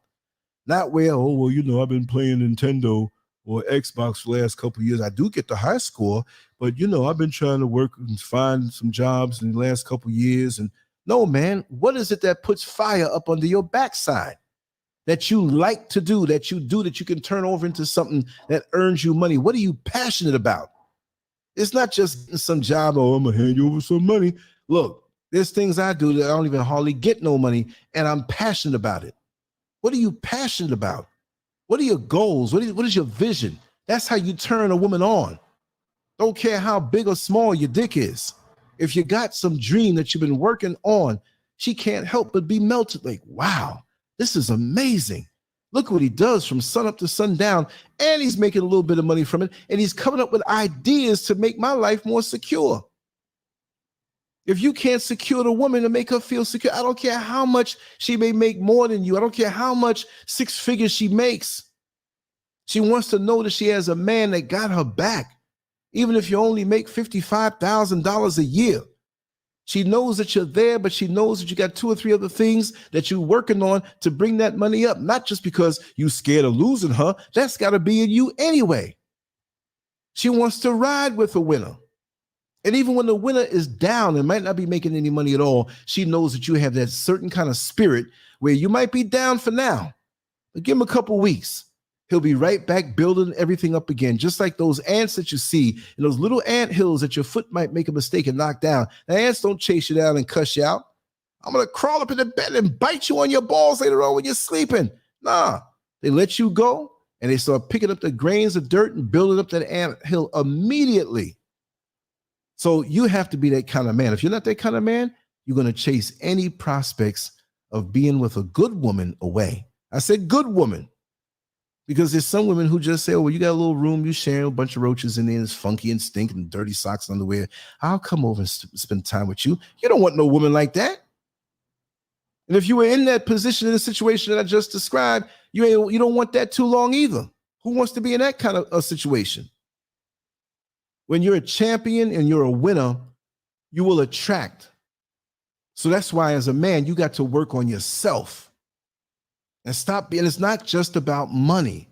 Not where, oh, well, you know, I've been playing Nintendo or Xbox for the last couple of years. I do get the high score, but, you know, I've been trying to work and find some jobs in the last couple of years. And no, man, what is it that puts fire up under your backside that you like to do, that you can turn over into something that earns you money? What are you passionate about? It's not just getting some job, oh, I'm going to hand you over some money. Look, there's things I do that I don't even hardly get no money, and I'm passionate about it. What are you passionate about? What are your goals? What is your vision? That's how you turn a woman on. Don't care how big or small your dick is. If you got some dream that you've been working on, she can't help but be melted. Like, wow, this is amazing. Look what he does from sun up to sundown, and he's making a little bit of money from it, and he's coming up with ideas to make my life more secure. If you can't secure the woman to make her feel secure, I don't care how much she may make more than you. I don't care how much 6 figures she makes. She wants to know that she has a man that got her back. Even if you only make $55,000 a year, she knows that you're there, but she knows that you got 2 or 3 other things that you're working on to bring that money up. Not just because you're scared of losing her. That's got to be in you anyway. She wants to ride with a winner. And even when the winner is down and might not be making any money at all, she knows that you have that certain kind of spirit where you might be down for now, but give him a couple weeks. He'll be right back building everything up again, just like those ants that you see in those little ant hills that your foot might make a mistake and knock down. The ants don't chase you down and cuss you out. I'm going to crawl up in the bed and bite you on your balls later on when you're sleeping. Nah, they let you go and they start picking up the grains of dirt and building up that ant hill immediately. So you have to be that kind of man. If you're not that kind of man, you're going to chase any prospects of being with a good woman away. I said good woman, because there's some women who just say, oh, well, you got a little room, you sharing a bunch of roaches in there, and it's funky and stinking and dirty socks and underwear. I'll come over and spend time with you. You don't want no woman like that. And if you were in that position, in the situation that I just described, you don't want that too long either. Who wants to be in that kind of a situation? When you're a champion and you're a winner, you will attract. So that's why as a man, you got to work on yourself and stop being, it's not just about money.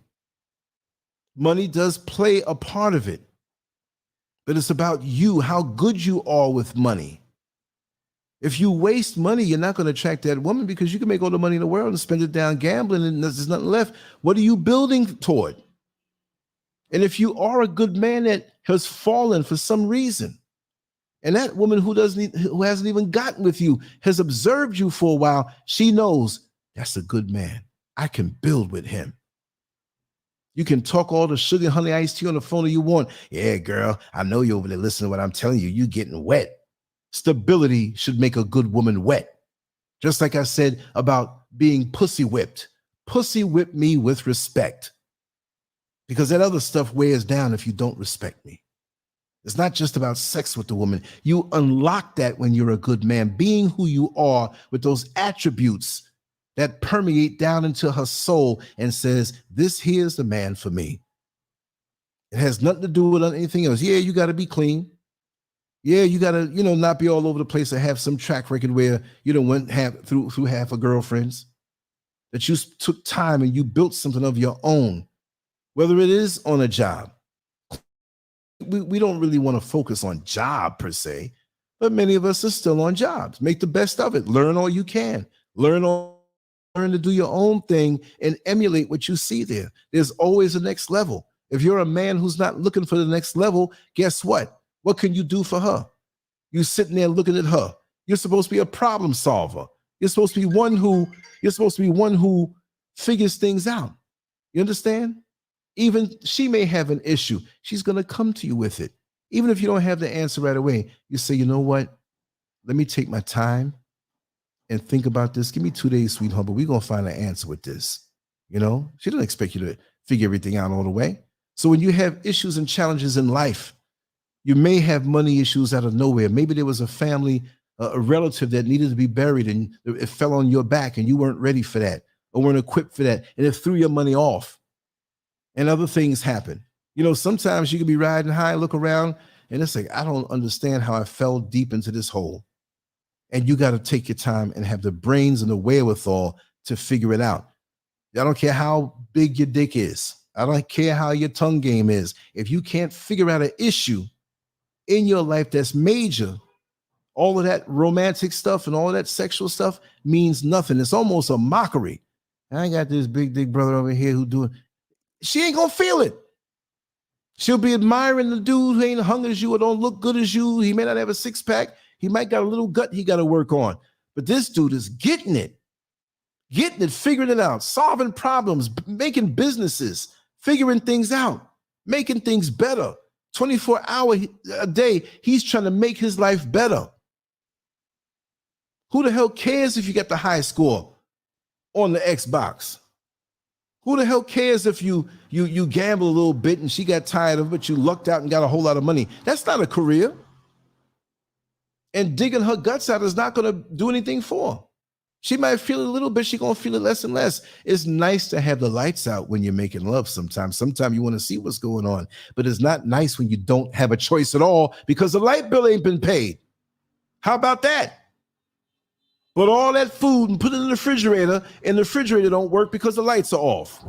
Money does play a part of it, but it's about you, how good you are with money. If you waste money, you're not going to attract that woman, because you can make all the money in the world and spend it down gambling and there's nothing left. What are you building toward? And if you are a good man that has fallen for some reason, and that woman who hasn't even gotten with you has observed you for a while, she knows that's a good man. I can build with him. You can talk all the sugar, honey, iced tea on the phone that you want. Yeah, girl, I know you're over there listening to what I'm telling you. You getting wet. Stability should make a good woman wet. Just like I said about being pussy whipped. Pussy whip me with respect. Because that other stuff wears down if you don't respect me. It's not just about sex with the woman. You unlock that when you're a good man, being who you are with those attributes that permeate down into her soul and says, this here's the man for me. It has nothing to do with anything else. Yeah, you got to be clean. Yeah, you got to, not be all over the place or have some track record where you don't went through half of girlfriends. that you took time and you built something of your own, whether it is on a job. We don't really want to focus on job per se, but many of us are still on jobs. Make the best of it. Learn all you can. Learn to do your own thing and emulate what you see there. There's always a next level. If you're a man who's not looking for the next level, guess what? What can you do for her? You sitting there looking at her. You're supposed to be a problem solver. You're supposed to be one who figures things out. You understand? Even she may have an issue. She's going to come to you with it. Even if you don't have the answer right away, you say, you know what? Let me take my time and think about this. Give me 2 days, sweetheart, but we're going to find an answer with this. You know, she doesn't expect you to figure everything out all the way. So when you have issues and challenges in life, you may have money issues out of nowhere. Maybe there was a family, a relative that needed to be buried and it fell on your back and you weren't ready for that or weren't equipped for that. And it threw your money off. And other things happen. You know, sometimes you can be riding high, look around, and it's like, I don't understand how I fell deep into this hole. And you got to take your time and have the brains and the wherewithal to figure it out. I don't care how big your dick is. I don't care how your tongue game is. If you can't figure out an issue in your life that's major, all of that romantic stuff and all of that sexual stuff means nothing. It's almost a mockery. I got this big dick brother over here who doing. She ain't gonna feel it. She'll be admiring the dude who ain't hung as you or don't look good as you. He may not have a six-pack. He might got a little gut he got to work on. But this dude is getting it, figuring it out, solving problems, making businesses, figuring things out, making things better. 24 hours a day, he's trying to make his life better. Who the hell cares if you get the high score on the Xbox? Who the hell cares if you gamble a little bit and she got tired of it, but you lucked out and got a whole lot of money? That's not a career. And digging her guts out is not going to do anything for her. She might feel it a little bit. She's going to feel it less and less. It's nice to have the lights out when you're making love sometimes. Sometimes you want to see what's going on. But it's not nice when you don't have a choice at all because the light bill ain't been paid. How about that? But all that food and put it in the refrigerator, and the refrigerator don't work because the lights are off.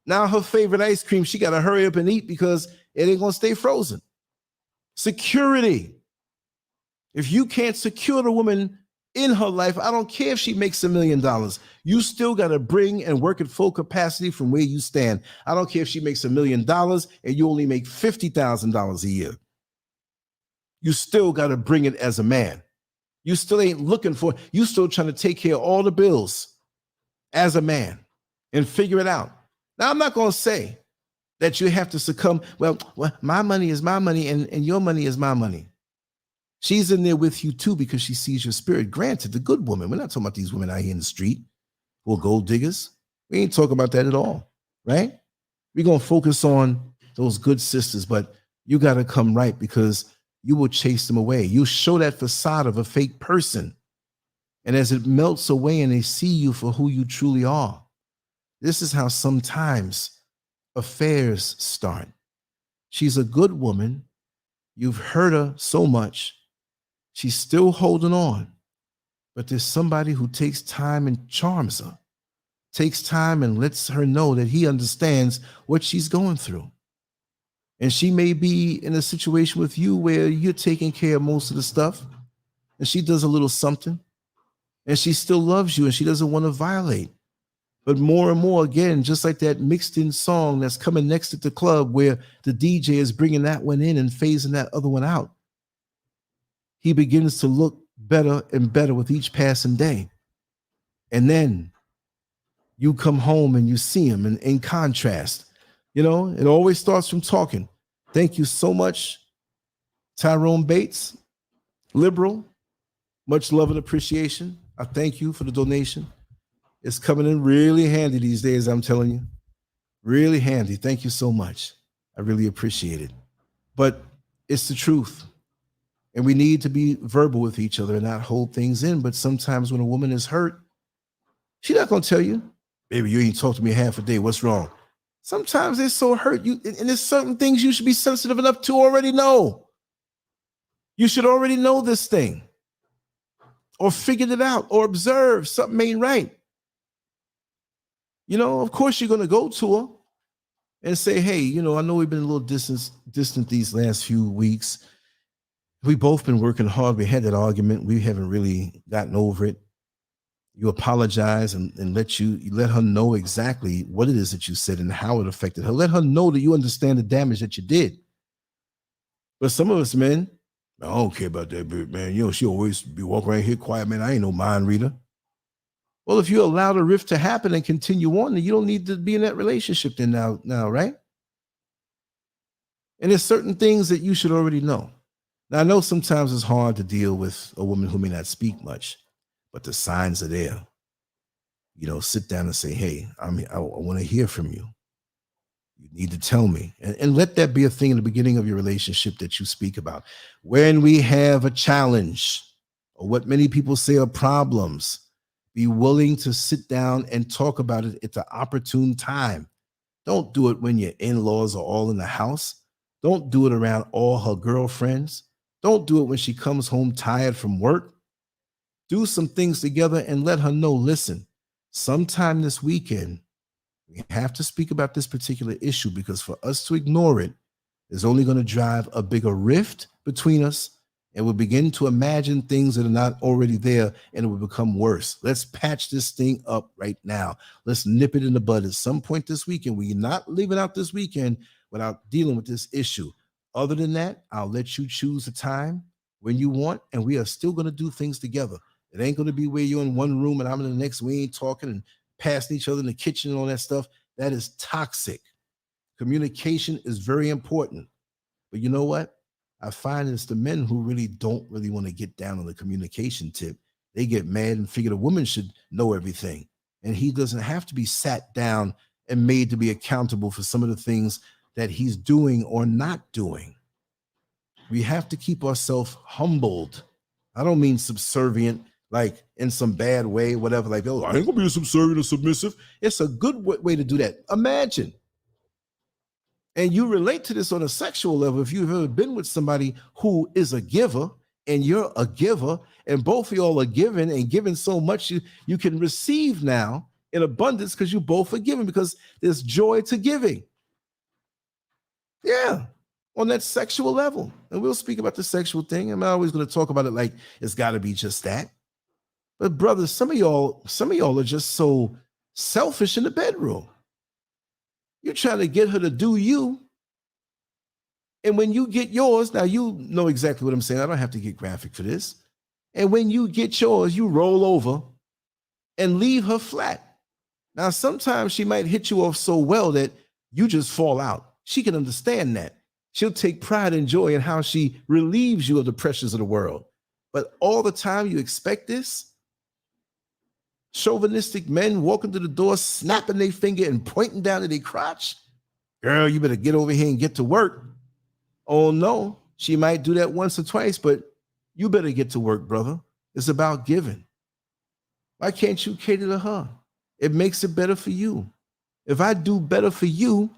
Now her favorite ice cream, she got to hurry up and eat because it ain't going to stay frozen. Security. If you can't secure the woman in her life, I don't care if she makes $1 million. You still got to bring and work at full capacity from where you stand. I don't care if she makes $1 million and you only make $50,000 a year. You still got to bring it as a man. You still ain't looking for, you still trying to take care of all the bills as a man and figure it out. Now, I'm not going to say that you have to succumb. Well, my money is my money and your money is my money. She's in there with you too because she sees your spirit. Granted, the good woman. We're not talking about these women out here in the street who are gold diggers. We ain't talking about that at all, right? We're going to focus on those good sisters, but you got to come right because you will chase them away. You show that facade of a fake person. And as it melts away and they see you for who you truly are, this is how sometimes affairs start. She's a good woman. You've hurt her so much. She's still holding on. But there's somebody who takes time and charms her, takes time and lets her know that he understands what she's going through. And she may be in a situation with you where you're taking care of most of the stuff and she does a little something and she still loves you and she doesn't want to violate. But more and more, again, just like that mixed in song that's coming next at the club where the DJ is bringing that one in and phasing that other one out, he begins to look better and better with each passing day. And then you come home and you see him and in contrast. You know, it always starts from talking. Thank you so much, Tyrone Bates, liberal. Much love and appreciation. I thank you for the donation. It's coming in really handy these days, I'm telling you. Really handy. Thank you so much. I really appreciate it. But it's the truth. And we need to be verbal with each other and not hold things in. But sometimes when a woman is hurt, she's not going to tell you, baby, you ain't talked to me half a day. What's wrong? Sometimes they're so hurt. And there's certain things you should be sensitive enough to already know. You should already know this thing or figured it out or observe something ain't right. Of course you're going to go to her and say, hey, I know we've been a little distant these last few weeks. We both been working hard. We had that argument. We haven't really gotten over it. You apologize and you let her know exactly what it is that you said and how it affected her. Let her know that you understand the damage that you did. But some of us men, I don't care about that bitch, man. She always be walking around here quiet, man. I ain't no mind reader. Well, if you allow the rift to happen and continue on, then you don't need to be in that relationship then now, right? And there's certain things that you should already know. Now, I know sometimes it's hard to deal with a woman who may not speak much, but the signs are there. Sit down and say, hey, I want to hear from you. You need to tell me. And let that be a thing in the beginning of your relationship that you speak about. When we have a challenge or what many people say are problems, be willing to sit down and talk about it at the opportune time. Don't do it when your in-laws are all in the house. Don't do it around all her girlfriends. Don't do it when she comes home tired from work. Do some things together and let her know, listen, sometime this weekend, we have to speak about this particular issue, because for us to ignore it is only going to drive a bigger rift between us, and we'll begin to imagine things that are not already there, and it will become worse. Let's patch this thing up right now. Let's nip it in the bud at some point this weekend. We're not leaving out this weekend without dealing with this issue. Other than that, I'll let you choose a time when you want, and we are still going to do things together. It ain't going to be where you're in one room and I'm in the next. We ain't talking and passing each other in the kitchen and all that stuff. That is toxic. Communication is very important. But you know what? I find it's the men who really don't want to get down on the communication tip. They get mad and figure the woman should know everything. And he doesn't have to be sat down and made to be accountable for some of the things that he's doing or not doing. We have to keep ourselves humbled. I don't mean subservient, like in some bad way, whatever, like, oh, I ain't gonna be subservient or submissive. It's a good way to do that. Imagine. And you relate to this on a sexual level. If you've ever been with somebody who is a giver and you're a giver, and both of y'all are giving and giving so much you can receive now in abundance because you both are giving, because there's joy to giving. Yeah, on that sexual level. And we'll speak about the sexual thing. I'm not always going to talk about it like it's got to be just that. But brothers, some of y'all are just so selfish in the bedroom. You're trying to get her to do you. And when you get yours, now you know exactly what I'm saying. I don't have to get graphic for this. And when you get yours, you roll over and leave her flat. Now, sometimes she might hit you off so well that you just fall out. She can understand that. She'll take pride and joy in how she relieves you of the pressures of the world. But all the time you expect this? Chauvinistic men walking to the door, snapping their finger and pointing down at their crotch. Girl, you better get over here and get to work. Oh no, she might do that once or twice, but you better get to work, brother. It's about giving. Why can't you cater to her? It makes it better for you. If I do better for you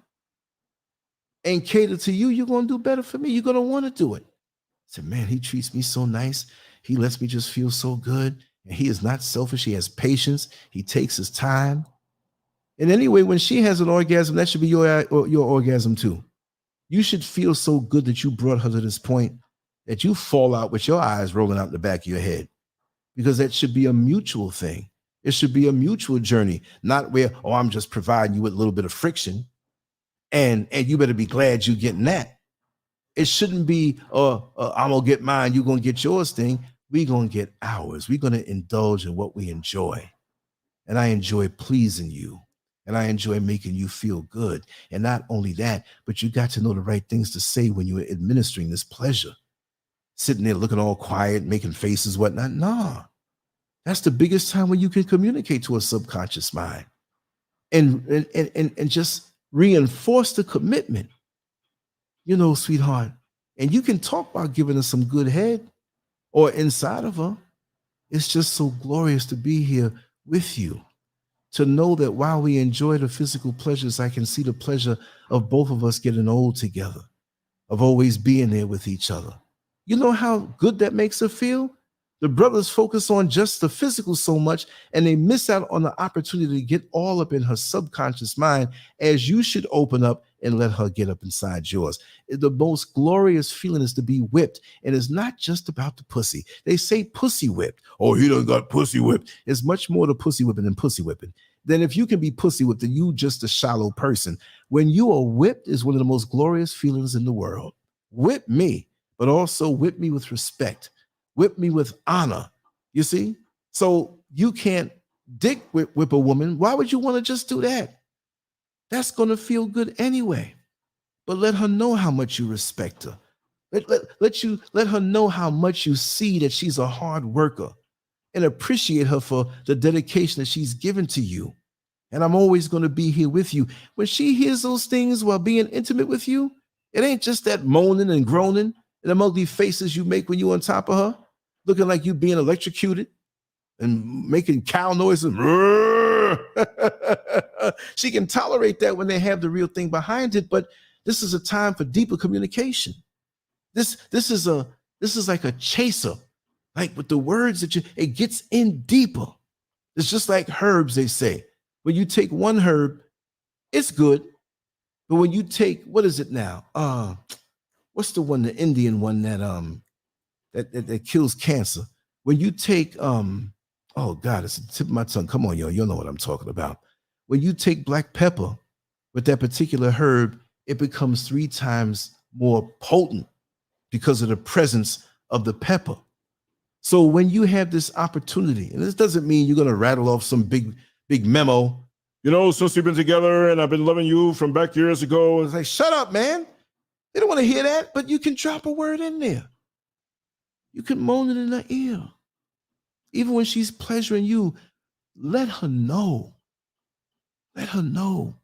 and cater to you, you're going to do better for me. You're going to want to do it. I said, man, he treats me so nice. He lets me just feel so good. And he is not selfish. He has patience. He takes his time. And anyway, when she has an orgasm, that should be your orgasm too. You should feel so good that you brought her to this point that you fall out with your eyes rolling out the back of your head, because that should be a mutual thing. It should be a mutual journey, not where, oh, I'm just providing you with a little bit of friction and you better be glad you're getting that. It shouldn't be, I'm going to get mine, you're going to get yours thing. We're going to get ours. We're going to indulge in what we enjoy. And I enjoy pleasing you. And I enjoy making you feel good. And not only that, but you got to know the right things to say when you're administering this pleasure. Sitting there looking all quiet, making faces, whatnot. Nah, that's the biggest time when you can communicate to a subconscious mind and just reinforce the commitment. You know, sweetheart. And you can talk about giving her some good head or inside of her. It's just so glorious to be here with you. To know that while we enjoy the physical pleasures, I can see the pleasure of both of us getting old together, of always being there with each other. You know how good that makes her feel? The brothers focus on just the physical so much, and they miss out on the opportunity to get all up in her subconscious mind, as you should open up and let her get up inside yours. The most glorious feeling is to be whipped, and it's not just about the pussy. They say pussy whipped. Oh, he done got pussy whipped. It's much more to pussy whipping than pussy whipping. Then if you can be pussy whipped, then you just a shallow person. When you are whipped is one of the most glorious feelings in the world. Whip me, but also whip me with respect. Whip me with honor. You see? So you can't dick whip a woman. Why would you want to just do that? That's going to feel good anyway. But let her know how much you respect her. Let her know how much you see that she's a hard worker, and appreciate her for the dedication that she's given to you. And I'm always going to be here with you. When she hears those things while being intimate with you, it ain't just that moaning and groaning and the ugly faces you make when you're on top of her, looking like you being electrocuted and making cow noises. She can tolerate that when they have the real thing behind it, but this is a time for deeper communication. This is like a chaser, like with the words that it gets in deeper. It's just like herbs, they say. When you take one herb, it's good. But when you take, what is it now? What's the one, the Indian one that kills cancer? When you take, oh God, it's the tip of my tongue. Come on, y'all know what I'm talking about. When you take black pepper with that particular herb, it becomes 3 times more potent because of the presence of the pepper. So when you have this opportunity, and this doesn't mean you're going to rattle off some big memo, since we've been together and I've been loving you from back years ago. It's like, shut up, man. They don't want to hear that, but you can drop a word in there. You can moan it in her ear. Even when she's pleasuring you, let her know. Let her know.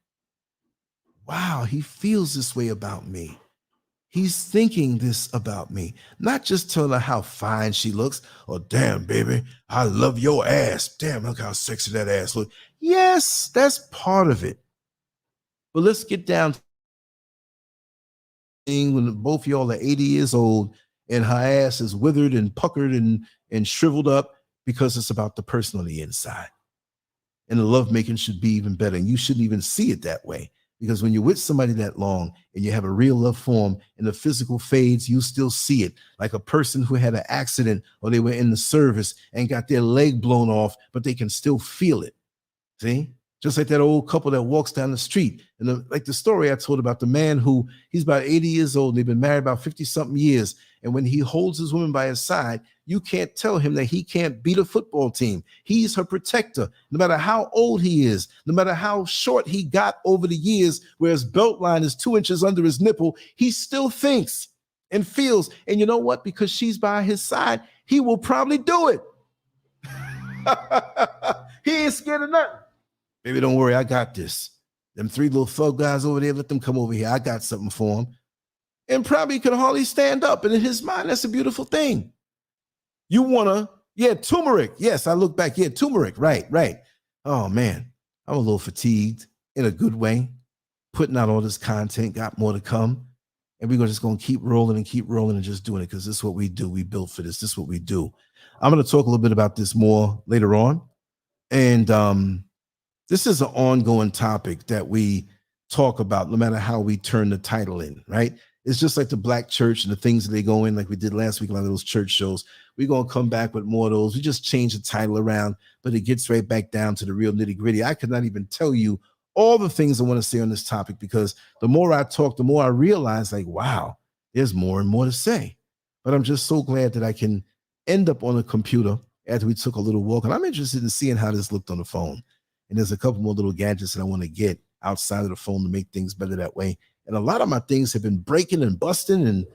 Wow, he feels this way about me. He's thinking this about me. Not just telling her how fine she looks. Oh, damn, baby, I love your ass. Damn, look how sexy that ass looks. Yes, that's part of it. But let's get down to when both of y'all are 80 years old and her ass is withered and puckered and shriveled up, because it's about the person on the inside. And the lovemaking should be even better. And you shouldn't even see it that way. Because when you're with somebody that long and you have a real love form and the physical fades, you still see it. Like a person who had an accident or they were in the service and got their leg blown off, but they can still feel it. See? Just like that old couple that walks down the street. And like the story I told about the man who, he's about 80 years old and they've been married about 50-something years. And when he holds his woman by his side, you can't tell him that he can't beat a football team. He's her protector, no matter how old he is, no matter how short he got over the years, where his belt line is 2 inches under his nipple, he still thinks and feels. And you know what? Because she's by his side, he will probably do it. He ain't scared of nothing. Baby, don't worry, I got this. Them 3 little thug guys over there, let them come over here. I got something for them. And probably could hardly stand up. And in his mind, that's a beautiful thing. You want to, turmeric. Yes, I look back. Turmeric. Right. Oh, man, I'm a little fatigued in a good way. Putting out all this content, got more to come. And we're just going to keep rolling and just doing it, because this is what we do. We built for this. This is what we do. I'm going to talk a little bit about this more later on. And this is an ongoing topic that we talk about no matter how we turn the title in, right? It's just like the black church and the things that they go in, like we did last week, a lot of those church shows. We're going to come back with more of those. We just change the title around, but it gets right back down to the real nitty gritty. I could not even tell you all the things I want to say on this topic, because the more I talk, the more I realize, like, wow, there's more and more to say. But I'm just so glad that I can end up on a computer after we took a little walk. And I'm interested in seeing how this looked on the phone. And there's a couple more little gadgets that I want to get outside of the phone to make things better that way. And a lot of my things have been breaking and busting and,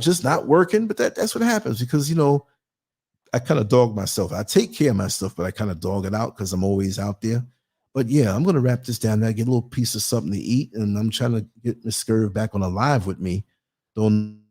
just not working. But that's what happens, because, I kind of dog myself. I take care of my stuff, but I kind of dog it out because I'm always out there. But yeah, I'm going to wrap this down now, get a little piece of something to eat. And I'm trying to get Miss SCURV back on a live with me. Don't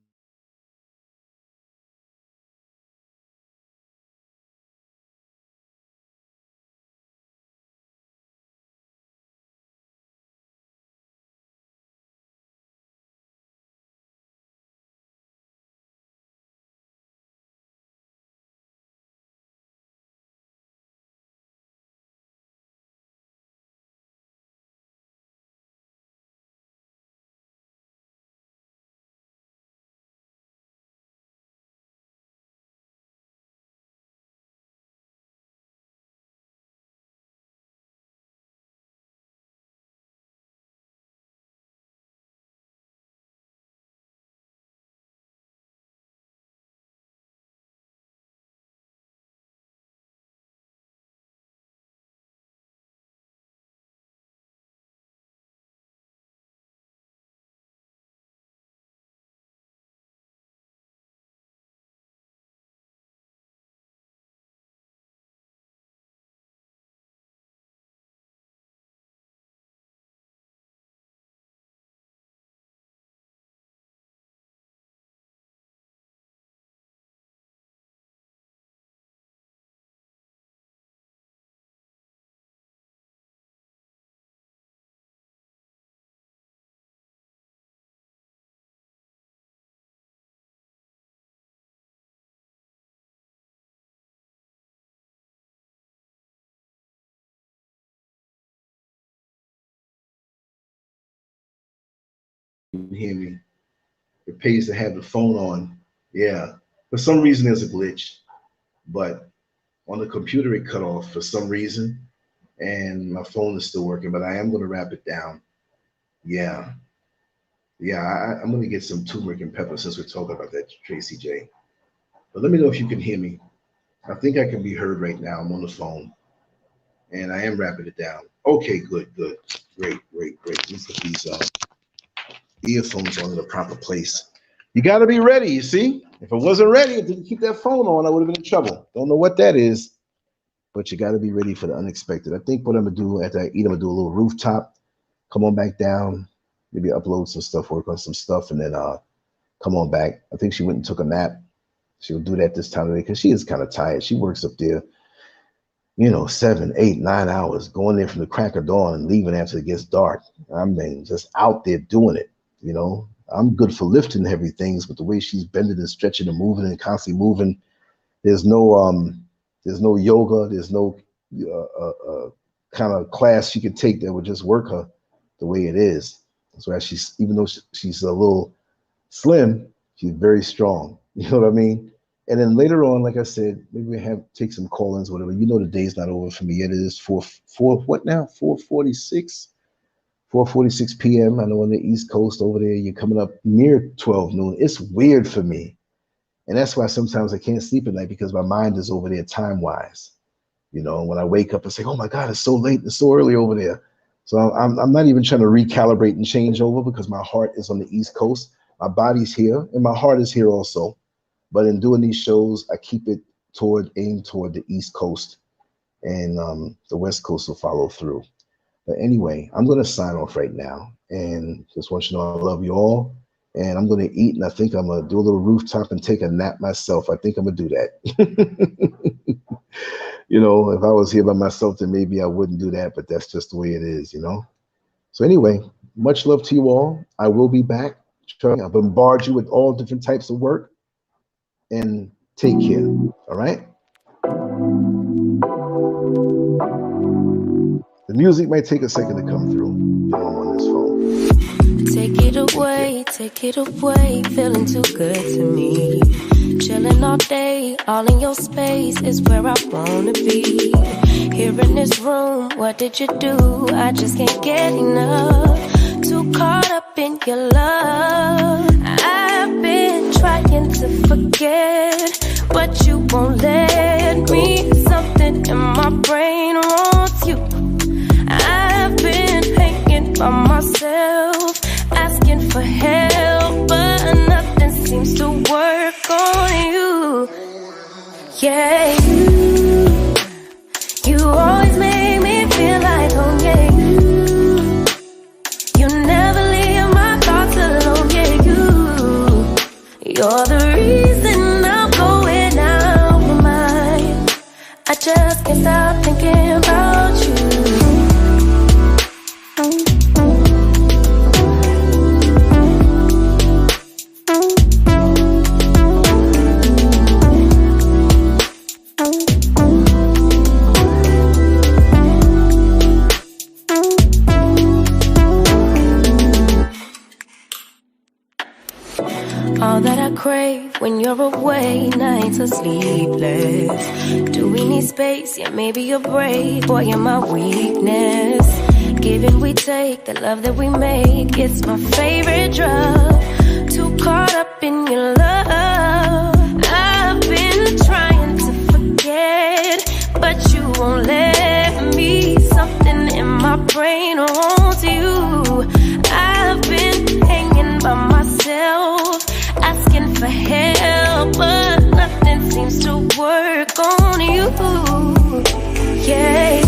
can hear me. It pays to have the phone on. Yeah. For some reason, there's a glitch, but on the computer, it cut off for some reason, and my phone is still working, but I am going to wrap it down. Yeah. Yeah, I'm going to get some turmeric and pepper since we're talking about that, Tracy J. But let me know if you can hear me. I think I can be heard right now. I'm on the phone, and I am wrapping it down. Okay, good. Great. Let's put these earphones on in the proper place. You got to be ready, you see? If I wasn't ready, I didn't keep that phone on, I would have been in trouble. Don't know what that is, but you got to be ready for the unexpected. I think what I'm going to do after I eat, I'm going to do a little rooftop, come on back down, maybe upload some stuff, work on some stuff, and then come on back. I think she went and took a nap. She'll do that this time of day because she is kind of tired. She works up there, 7, 8, 9 hours, going there from the crack of dawn and leaving after it gets dark. I mean, just out there doing it, I'm good for lifting heavy things, but the way she's bending and stretching and moving and constantly moving, there's no yoga, there's no kind of class she could take that would just work her the way it is. That's why even though she's a little slim, she's very strong. You know what I mean? And then later on, like I said, maybe we take some call-ins, whatever. The day's not over for me yet. It is 4:46 p.m. I know on the East Coast over there, you're coming up near 12 noon. It's weird for me. And that's why sometimes I can't sleep at night, because my mind is over there time-wise. When I wake up, it's like, oh my God, it's so late, it's so early over there. So I'm not even trying to recalibrate and change over, because my heart is on the East Coast. My body's here and my heart is here also. But in doing these shows, I keep it aimed toward the East Coast, and the West Coast will follow through. But anyway, I'm going to sign off right now, and just want you to know I love you all, and I'm going to eat, and I think I'm going to do a little rooftop and take a nap myself. I think I'm going to do that. If I was here by myself, then maybe I wouldn't do that, but that's just the way it is, So anyway, much love to you all. I will be back. I'll bombard you with all different types of work, and take care. All right? The music might take a second to come through. I'm on this phone. Take it away, feeling too good to me. Chilling all day, all in your space is where I wanna be. Here in this room, what did you do? I just can't get enough. Too caught up in your love. I've been trying to forget, but you won't let me. Something in my brain wants you. I've been hanging by myself, asking for help, but nothing seems to work on you. Yeah, you always make me feel like home. Yeah, you never leave my thoughts alone. Yeah, you're the reason I'm going out my mind. I just can't stop thinking about you. All that I crave when you're away, nights are sleepless. Do we need space? Yeah, maybe a break. Boy, you're my weakness. Give and we take, the love that we make, it's my favorite drug. Too caught up in your love. I've been trying to forget, but you won't let me. Something in my brain wants you. I've been hanging by myself, asking for help, but nothing seems to work on you. Yeah,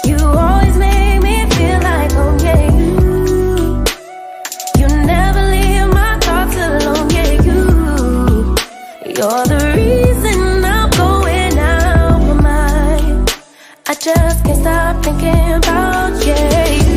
you always make me feel like home. Yeah, you never leave my thoughts alone. Yeah, you're the reason I'm going out my mind. I just can't stop thinking about you.